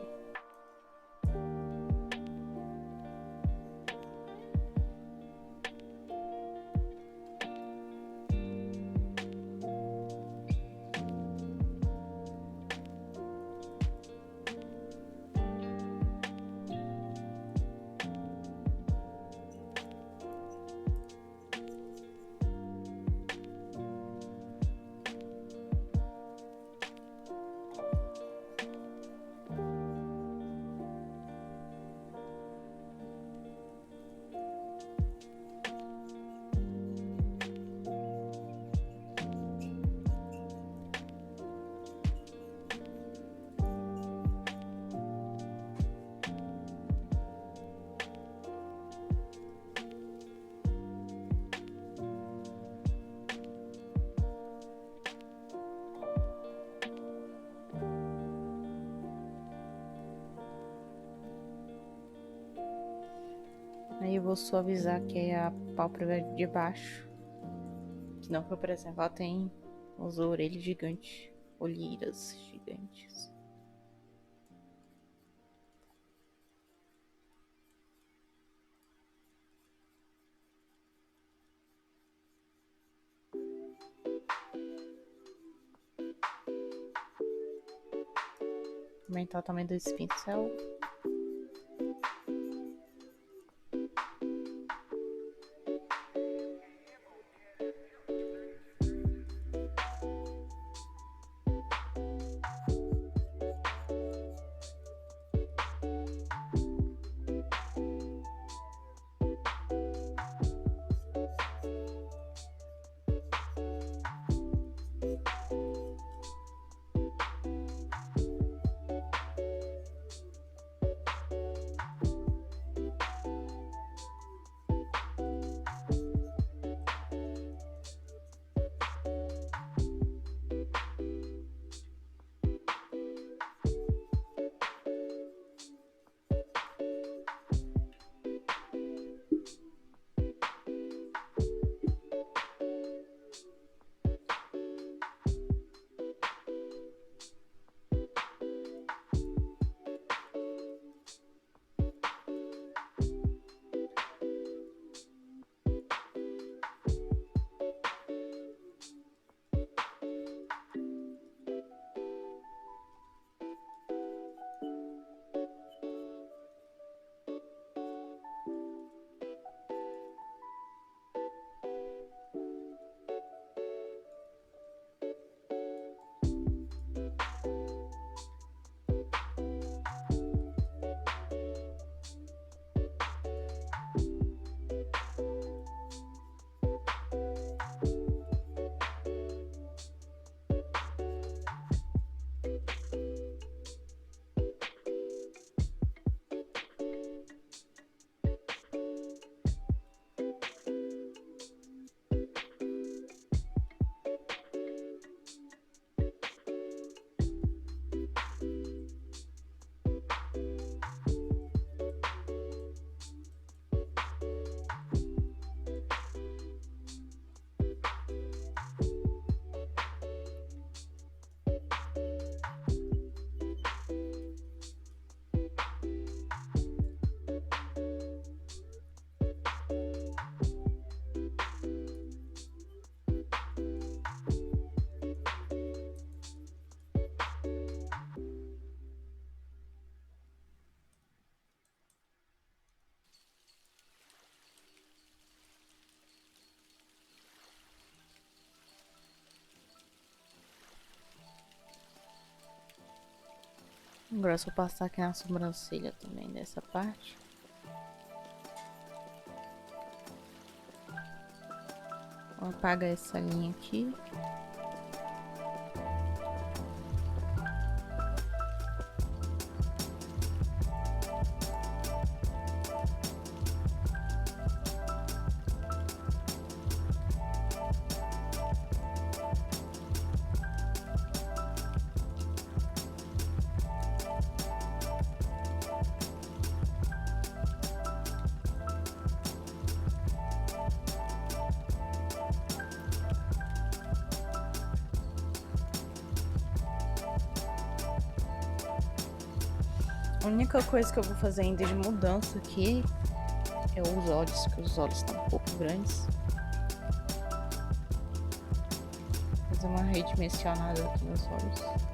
Aí eu vou suavizar aqui a pálpebra de baixo. Que não foi, por exemplo, ela tem as orelhas gigantes, olheiras gigantes. Aumentar o tamanho desse pincel. Agora é só passar aqui na sobrancelha também dessa parte. Vou apagar essa linha aqui. A única coisa que eu vou fazer ainda de mudança aqui é os olhos, que os olhos estão um pouco grandes. Vou fazer uma redimensionada aqui nos olhos.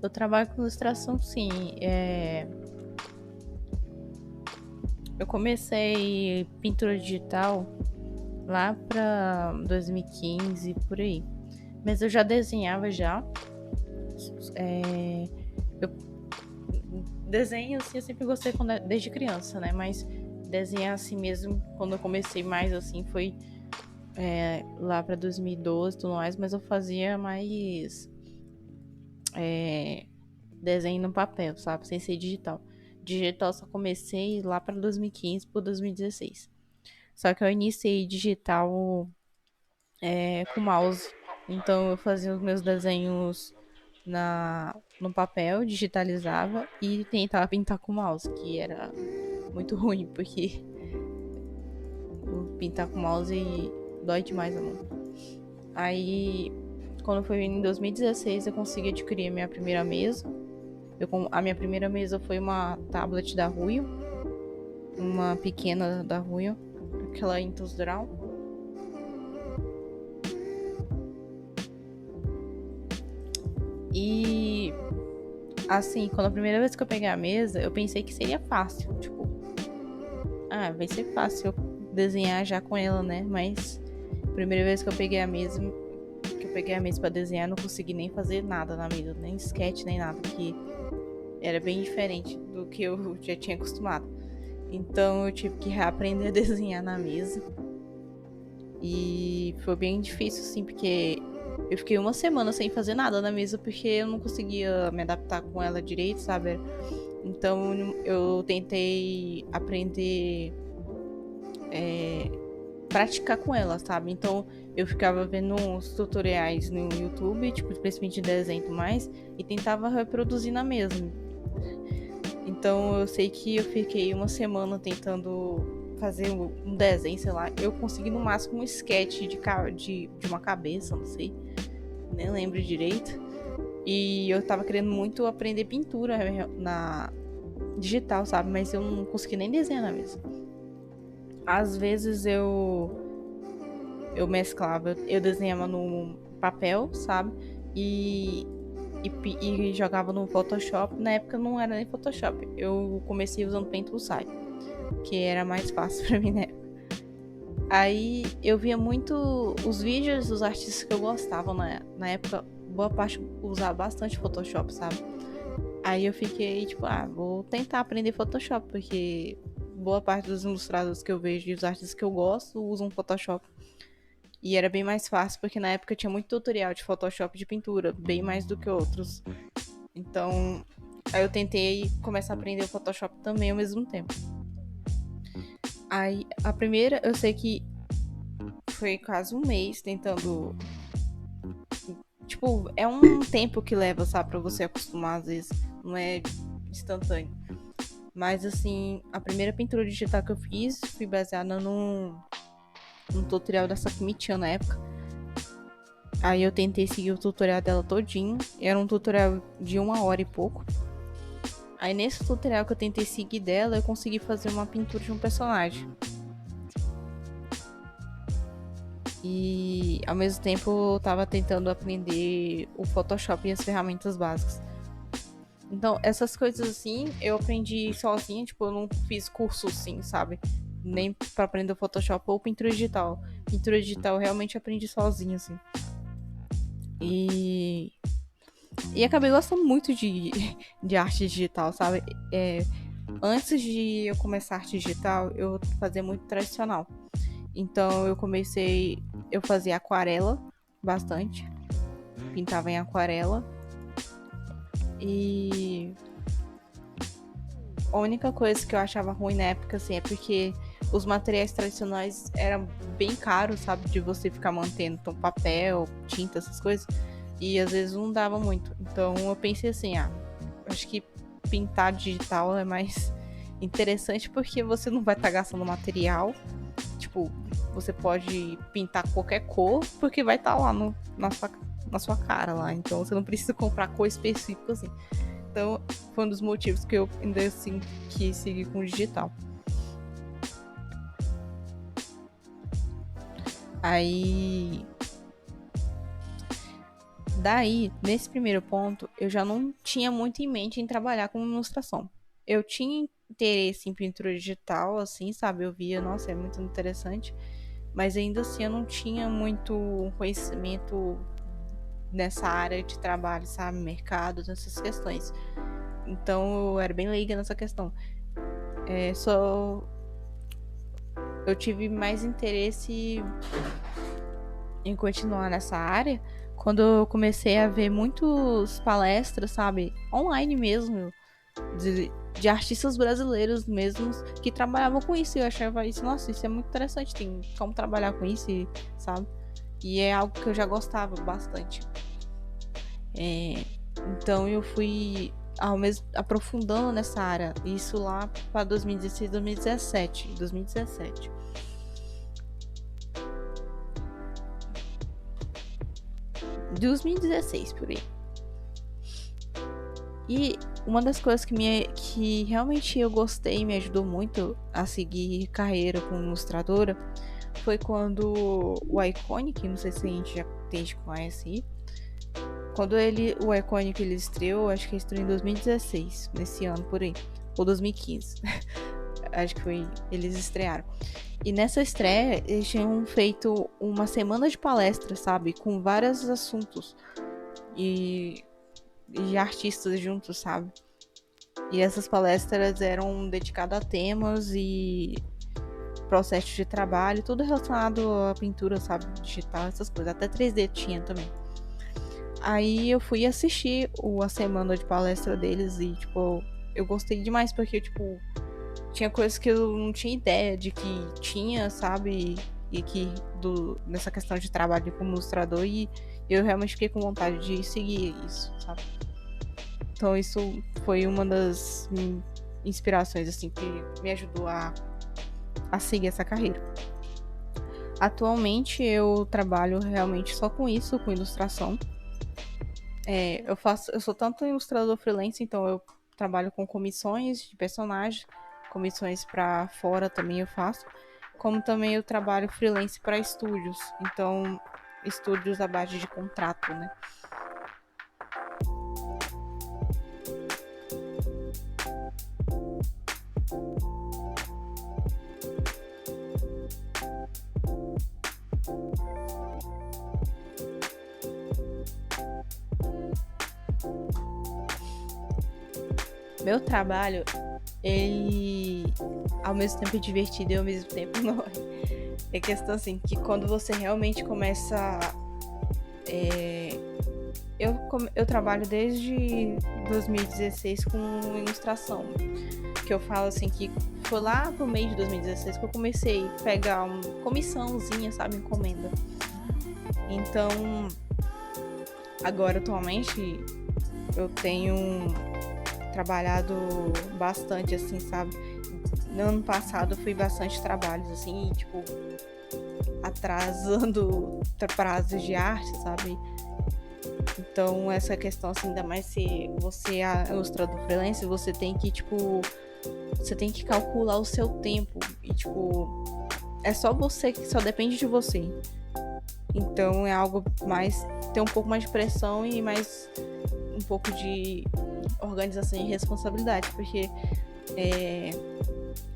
Eu trabalho com ilustração, sim. Eu comecei pintura digital lá pra 2015, por aí. Mas eu já desenhava já. Eu desenho, assim, eu sempre gostei desde criança, né? Mas desenhar assim mesmo, quando eu comecei mais, assim, foi lá pra 2012 e tudo mais. Mas eu fazia mais desenho no papel, sabe? Sem ser digital. Digital só comecei lá pra 2015 por 2016. Só que eu iniciei digital com mouse. Então eu fazia os meus desenhos no papel, digitalizava e tentava pintar com mouse, que era muito ruim, porque pintar com mouse dói demais a mão. Aí, quando foi em 2016, eu consegui adquirir a minha primeira mesa. A minha primeira mesa foi uma tablet da Ruio, uma pequena da Ruio, aquela Intus Draw. E assim, quando a primeira vez que eu peguei a mesa, eu pensei que seria fácil. Tipo, vai ser fácil eu desenhar já com ela, né? Mas a primeira vez que eu peguei a mesa, pra desenhar, eu não consegui nem fazer nada na mesa, nem sketch, nem nada, que era bem diferente do que eu já tinha acostumado. Então eu tive que reaprender a desenhar na mesa. E foi bem difícil, assim, porque eu fiquei uma semana sem fazer nada na mesa, porque eu não conseguia me adaptar com ela direito, sabe? Então eu tentei aprender, praticar com ela, sabe? Então eu ficava vendo uns tutoriais no YouTube, tipo, principalmente de desenho mais, e tentava reproduzir na mesa. Então eu sei que eu fiquei uma semana tentando fazer um desenho, sei lá. Eu consegui no máximo um sketch de uma cabeça, não sei. Nem lembro direito. E eu tava querendo muito aprender pintura na digital, sabe? Mas eu não consegui nem desenhar na mesa. Às vezes eu mesclava, eu desenhava no papel, sabe? E jogava no Photoshop. Na época não era nem Photoshop. Eu comecei usando Paint Tool, que era mais fácil pra mim, né? Aí eu via muito os vídeos dos artistas que eu gostava na época. Boa parte usava bastante Photoshop, sabe? Aí eu fiquei tipo, vou tentar aprender Photoshop, porque boa parte dos ilustradores que eu vejo e os artistas que eu gosto usam Photoshop. E era bem mais fácil, porque na época tinha muito tutorial de Photoshop de pintura, bem mais do que outros. Então, aí eu tentei começar a aprender o Photoshop também ao mesmo tempo. Aí, a primeira, eu sei que foi quase um mês tentando... Tipo, é um tempo que leva, sabe, pra você acostumar, às vezes. Não é instantâneo. Mas, assim, a primeira pintura digital que eu fiz foi baseada num tutorial da Sakumi-chan na época. Aí eu tentei seguir o tutorial dela todinho. Era um tutorial de 1 hora e pouco. Aí nesse tutorial que eu tentei seguir dela, eu consegui fazer uma pintura de um personagem. E ao mesmo tempo eu tava tentando aprender o Photoshop e as ferramentas básicas. Então essas coisas assim, eu aprendi sozinha. Tipo, eu não fiz curso assim, sabe? Nem pra aprender o Photoshop ou pintura digital. Pintura digital eu realmente aprendi sozinha, assim. E acabei gostando muito de arte digital, sabe? Antes de eu começar arte digital, eu fazia muito tradicional. Então eu fazia aquarela bastante. Pintava em aquarela. E a única coisa que eu achava ruim na época, assim, é porque os materiais tradicionais eram bem caros, sabe? De você ficar mantendo, então, papel, tinta, essas coisas. E às vezes não dava muito. Então eu pensei assim, acho que pintar digital é mais interessante, porque você não vai estar gastando material. Tipo, você pode pintar qualquer cor, porque vai estar lá na sua cara lá. Então você não precisa comprar cor específica, assim. Então foi um dos motivos que eu ainda assim quis seguir com o digital. Aí... Daí, nesse primeiro ponto, eu já não tinha muito em mente em trabalhar com ilustração. Eu tinha interesse em pintura digital, assim, sabe? Eu via, nossa, é muito interessante. Mas ainda assim, eu não tinha muito conhecimento nessa área de trabalho, sabe? Mercado, nessas questões. Então, eu era bem leiga nessa questão. Eu tive mais interesse em continuar nessa área quando eu comecei a ver muitas palestras, sabe, online mesmo, de artistas brasileiros mesmos que trabalhavam com isso. E eu achava isso, nossa, isso é muito interessante, tem como trabalhar com isso, sabe? E é algo que eu já gostava bastante. Então eu fui aprofundando nessa área, isso lá para 2016, 2017. 2016, por aí. E uma das coisas que realmente eu gostei e me ajudou muito a seguir carreira como ilustradora foi quando o Iconic, não sei se a gente já conhece aí, quando o Iconic ele estreou, acho que ele estreou em 2016, nesse ano por aí, ou 2015. Acho que foi, eles estrearam. E nessa estreia, eles tinham feito uma semana de palestras, sabe? Com vários assuntos e artistas juntos, sabe? E essas palestras eram dedicadas a temas e processos de trabalho, tudo relacionado à pintura, sabe? Digital, essas coisas. Até 3D tinha também. Aí eu fui assistir a semana de palestra deles e, tipo, eu gostei demais porque, tipo, tinha coisas que eu não tinha ideia de que tinha, sabe? E que nessa questão de trabalho como ilustrador, e eu realmente fiquei com vontade de seguir isso, sabe? Então isso foi uma das inspirações, assim, que me ajudou a seguir essa carreira. Atualmente eu trabalho realmente só com isso, com ilustração. Eu sou tanto ilustrador freelance, então eu trabalho com comissões de personagens, comissões para fora também eu faço, como também eu trabalho freelance para estúdios, então estúdios à base de contrato, né? Meu trabalho, ele ao mesmo tempo é divertido e ao mesmo tempo não é. É questão assim, que quando você realmente começa... Eu trabalho desde 2016 com ilustração. Que eu falo assim, que foi lá pro meio de 2016 que eu comecei a pegar uma comissãozinha, sabe, encomenda. Então, agora atualmente eu tenho trabalhado bastante, assim, sabe? No ano passado eu fui bastante trabalhos, assim, tipo, atrasando prazos de arte, sabe? Então, essa questão, assim, ainda mais se você é ilustrador freelance, você tem que, tipo, você tem que calcular o seu tempo. E, tipo, é só você, que só depende de você. Então, é algo mais, tem um pouco mais de pressão e mais um pouco de organização e responsabilidade, porque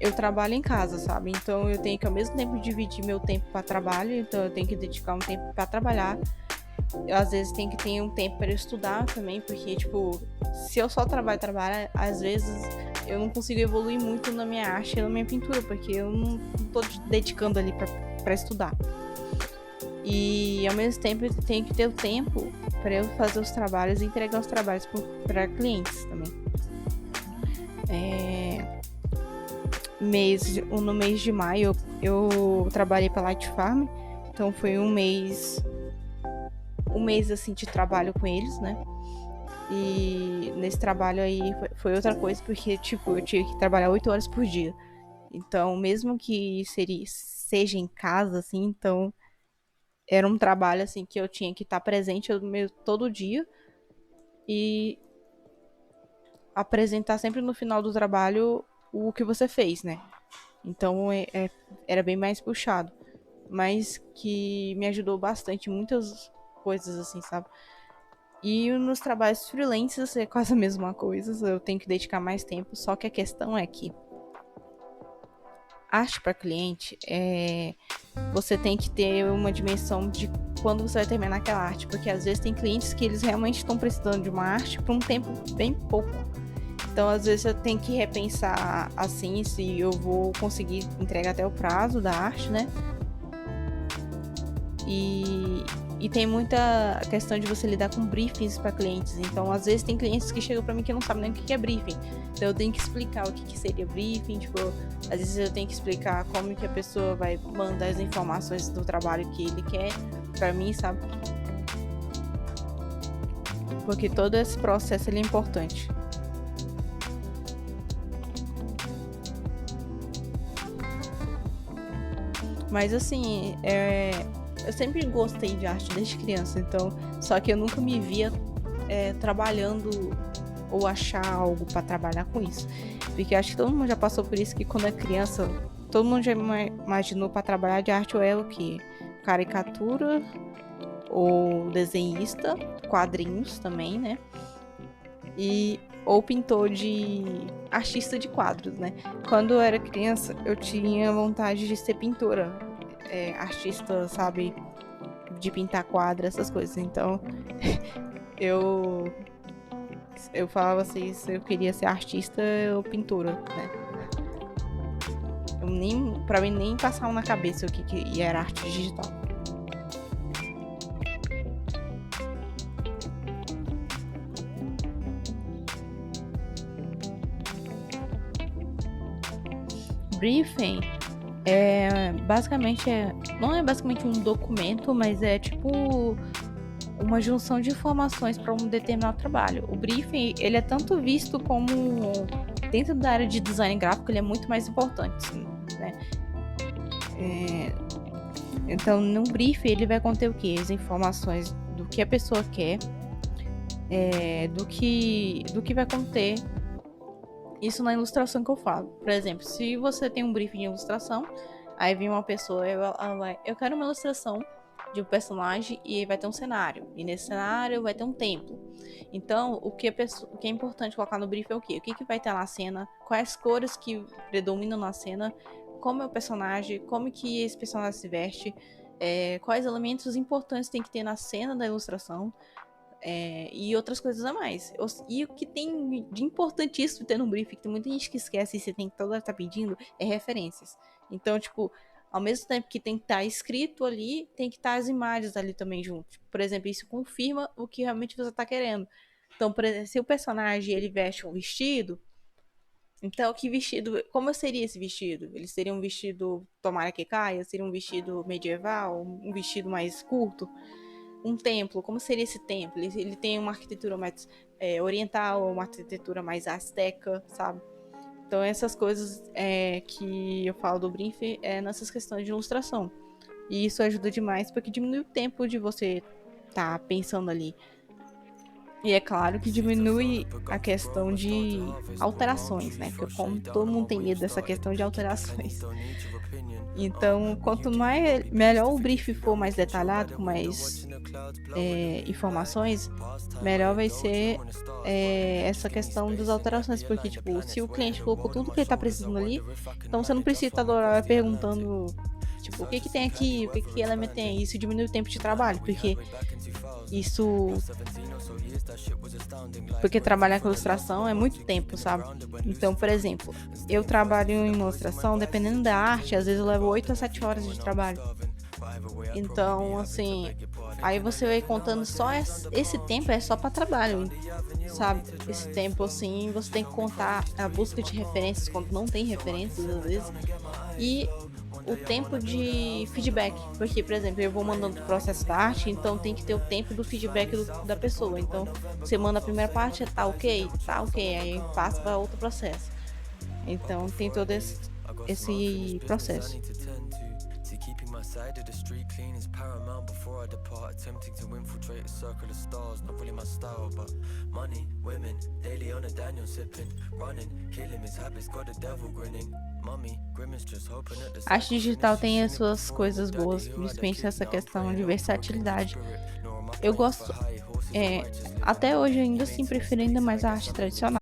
eu trabalho em casa, sabe? Então eu tenho que ao mesmo tempo dividir meu tempo para trabalho, então eu tenho que dedicar um tempo para trabalhar. Eu, às vezes tenho que ter um tempo para estudar também, porque tipo, se eu só trabalho, às vezes eu não consigo evoluir muito na minha arte e na minha pintura, porque eu não tô dedicando ali para estudar. E ao mesmo tempo eu tenho que ter o tempo para eu fazer os trabalhos e entregar os trabalhos para clientes também. No mês de maio eu trabalhei para Light Farm, então foi um mês assim de trabalho com eles, né? E nesse trabalho aí foi outra coisa, porque tipo, eu tive que trabalhar 8 horas por dia. Então, mesmo que seja em casa, assim, então era um trabalho assim que eu tinha que estar presente todo dia e apresentar sempre no final do trabalho o que você fez, né? Então era bem mais puxado, mas que me ajudou bastante em muitas coisas, assim, sabe? E nos trabalhos freelancers é quase a mesma coisa, eu tenho que dedicar mais tempo, só que a questão é que arte para cliente você tem que ter uma dimensão de quando você vai terminar aquela arte, porque às vezes tem clientes que eles realmente estão precisando de uma arte por um tempo bem pouco. Então, às vezes eu tenho que repensar assim se eu vou conseguir entregar até o prazo da arte, né? E tem muita questão de você lidar com briefings para clientes. Então, às vezes tem clientes que chegam para mim que não sabem nem o que é briefing. Então, eu tenho que explicar o que seria briefing. Tipo, às vezes eu tenho que explicar como que a pessoa vai mandar as informações do trabalho que ele quer para mim, sabe? Porque todo esse processo ele é importante. Mas assim, eu sempre gostei de arte desde criança, então, só que eu nunca me via trabalhando ou achar algo para trabalhar com isso. Porque acho que todo mundo já passou por isso, que quando é criança, todo mundo já imaginou para trabalhar de arte ou é o quê? Caricatura ou desenhista, quadrinhos também, né? Ou pintor de artista de quadros, né? Quando eu era criança, eu tinha vontade de ser pintora, artista, sabe, de pintar quadros, essas coisas. Então, eu eu falava assim, se eu queria ser artista ou pintora, né? Pra mim nem passava na cabeça o que era arte digital. Briefing não é basicamente um documento, mas é tipo uma junção de informações para um determinado trabalho. O briefing, ele é tanto visto como dentro da área de design gráfico, ele é muito mais importante, né? Então, no briefing, ele vai conter o quê? As informações do que a pessoa quer, do que vai conter isso na ilustração que eu falo. Por exemplo, se você tem um briefing de ilustração, aí vem uma pessoa, ela vai, eu quero uma ilustração de um personagem e vai ter um cenário. E nesse cenário vai ter um templo. Então, o que é importante colocar no briefing é o quê? O que vai ter na cena, quais cores que predominam na cena, como é o personagem, como que esse personagem se veste, quais elementos importantes tem que ter na cena da ilustração, e outras coisas a mais. E o que tem de importantíssimo ter no briefing, que tem muita gente que esquece e você tem que toda hora estar pedindo, é referências. Então, tipo, ao mesmo tempo que tem que estar escrito ali, tem que estar as imagens ali também junto. Por exemplo, isso confirma o que realmente você está querendo. Então, por exemplo, se o personagem ele veste um vestido, então que vestido, como seria esse vestido? Ele seria um vestido tomara que caia, seria um vestido medieval, um vestido mais curto? Um templo, como seria esse templo? Ele tem uma arquitetura mais oriental, uma arquitetura mais asteca, sabe? Então essas coisas que eu falo do briefing nessas questões de ilustração. E isso ajuda demais porque diminui o tempo de você estar pensando ali. E é claro que diminui a questão de alterações, né? Porque como todo mundo tem medo dessa questão de alterações. Então, quanto melhor o brief for mais detalhado, com mais informações, melhor vai ser essa questão das alterações. Porque, tipo, se o cliente colocou tudo que ele tá precisando ali, então você não precisa estar toda hora perguntando, tipo, o que tem aqui, o que elemento tem. Isso diminui o tempo de trabalho, isso porque trabalhar com ilustração é muito tempo, sabe? Então, por exemplo, eu trabalho em ilustração, dependendo da arte, às vezes eu levo 8 a 7 horas de trabalho. Então, assim, aí você vai contando só esse tempo é só para trabalho, sabe? Esse tempo, assim, você tem que contar a busca de referências quando não tem referências, às vezes, e o tempo de feedback. Porque, por exemplo, eu vou mandando o processo da arte, então tem que ter o tempo do feedback da pessoa. Então, você manda a primeira parte, tá ok, aí passa para outro processo. Então, tem todo esse processo. Keeping my side of the street clean is paramount. Before I depart, attempting to infiltrate a circle of stars. Not really my style, but money, women, daily on a Daniel sipping, running, killing his habits, got the devil grinning. A arte digital tem as suas coisas boas, principalmente essa questão de versatilidade. Eu gosto, até hoje ainda assim prefiro ainda mais a arte tradicional.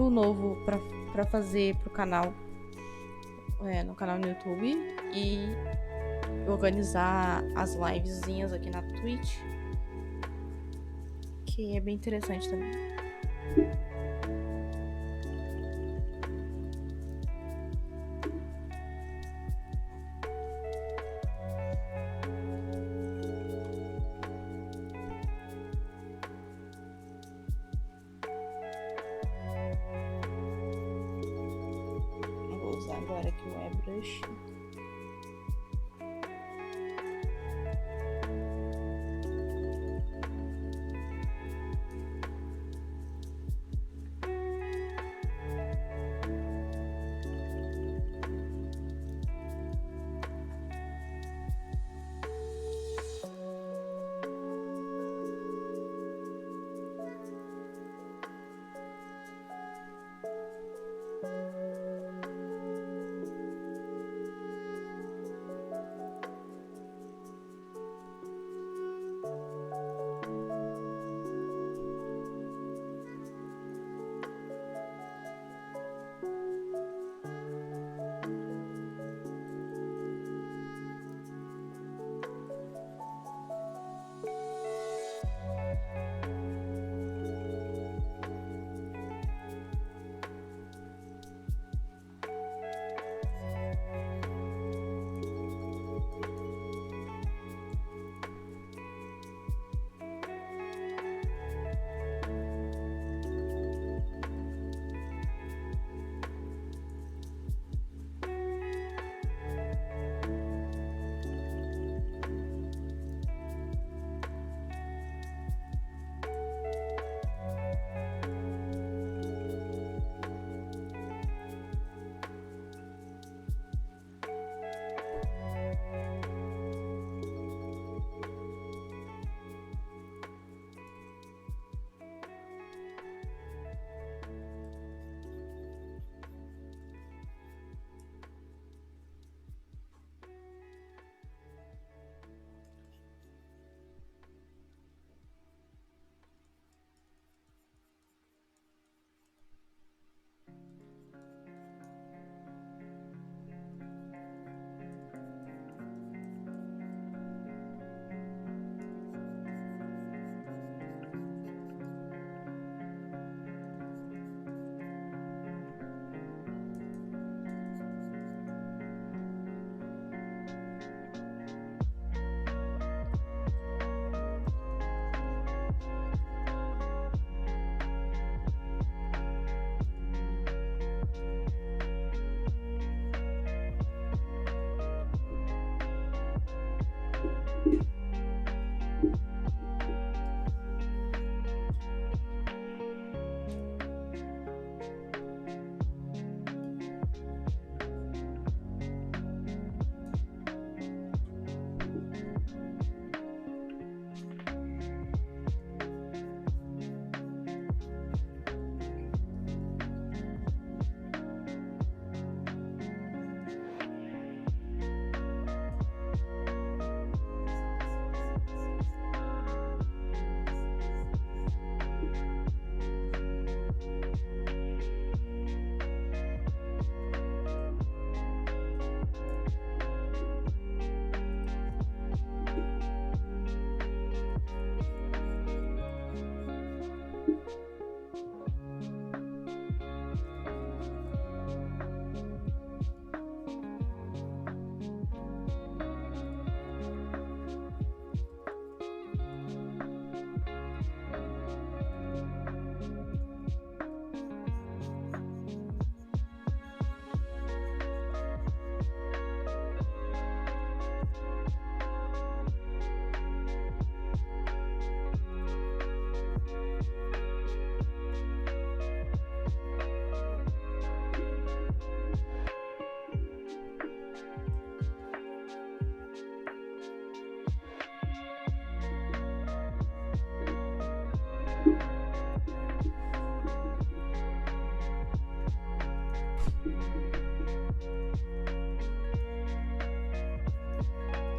vídeo novo pra fazer pro canal, no canal no YouTube, e organizar as livezinhas aqui na Twitch, que é bem interessante também. Vou usar agora aqui o airbrush.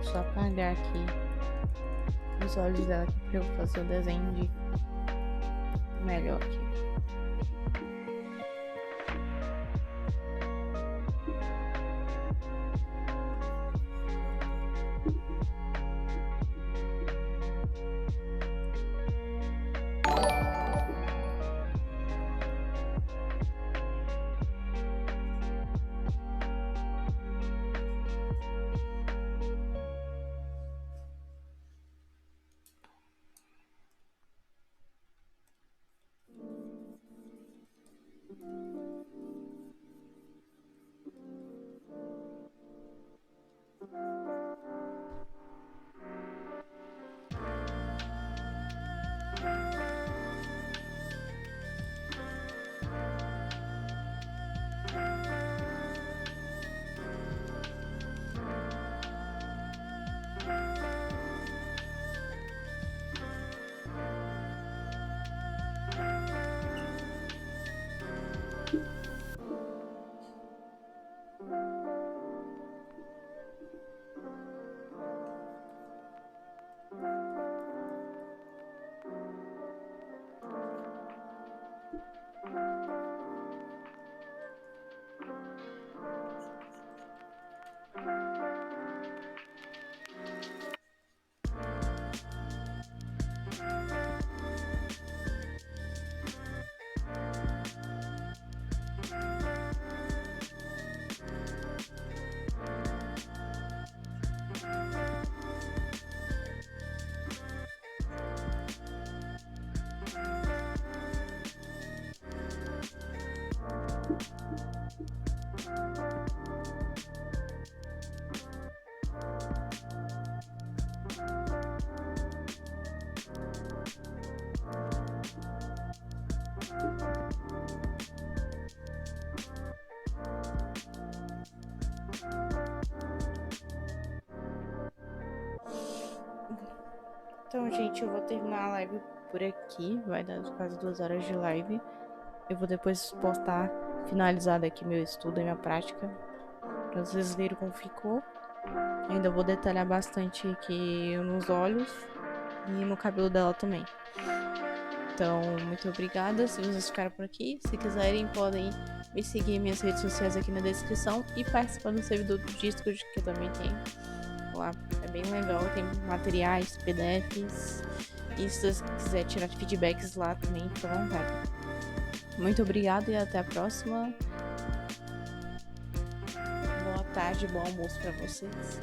Só apagar aqui os olhos dela aqui pra eu fazer o desenho de melhor aqui. Então, gente, eu vou terminar a live por aqui. Vai dar quase 2 horas de live. Eu vou depois postar finalizado aqui meu estudo e minha prática, pra vocês verem como ficou. Ainda vou detalhar bastante aqui nos olhos e no cabelo dela também. Então, muito obrigada se vocês ficaram por aqui. Se quiserem, podem me seguir em minhas redes sociais aqui na descrição e participar do servidor do Discord, que eu também tenho lá. É bem legal, tem materiais, PDFs. E se você quiser tirar feedbacks lá também, fica à vontade. Muito obrigada e até a próxima. Boa tarde, bom almoço para vocês.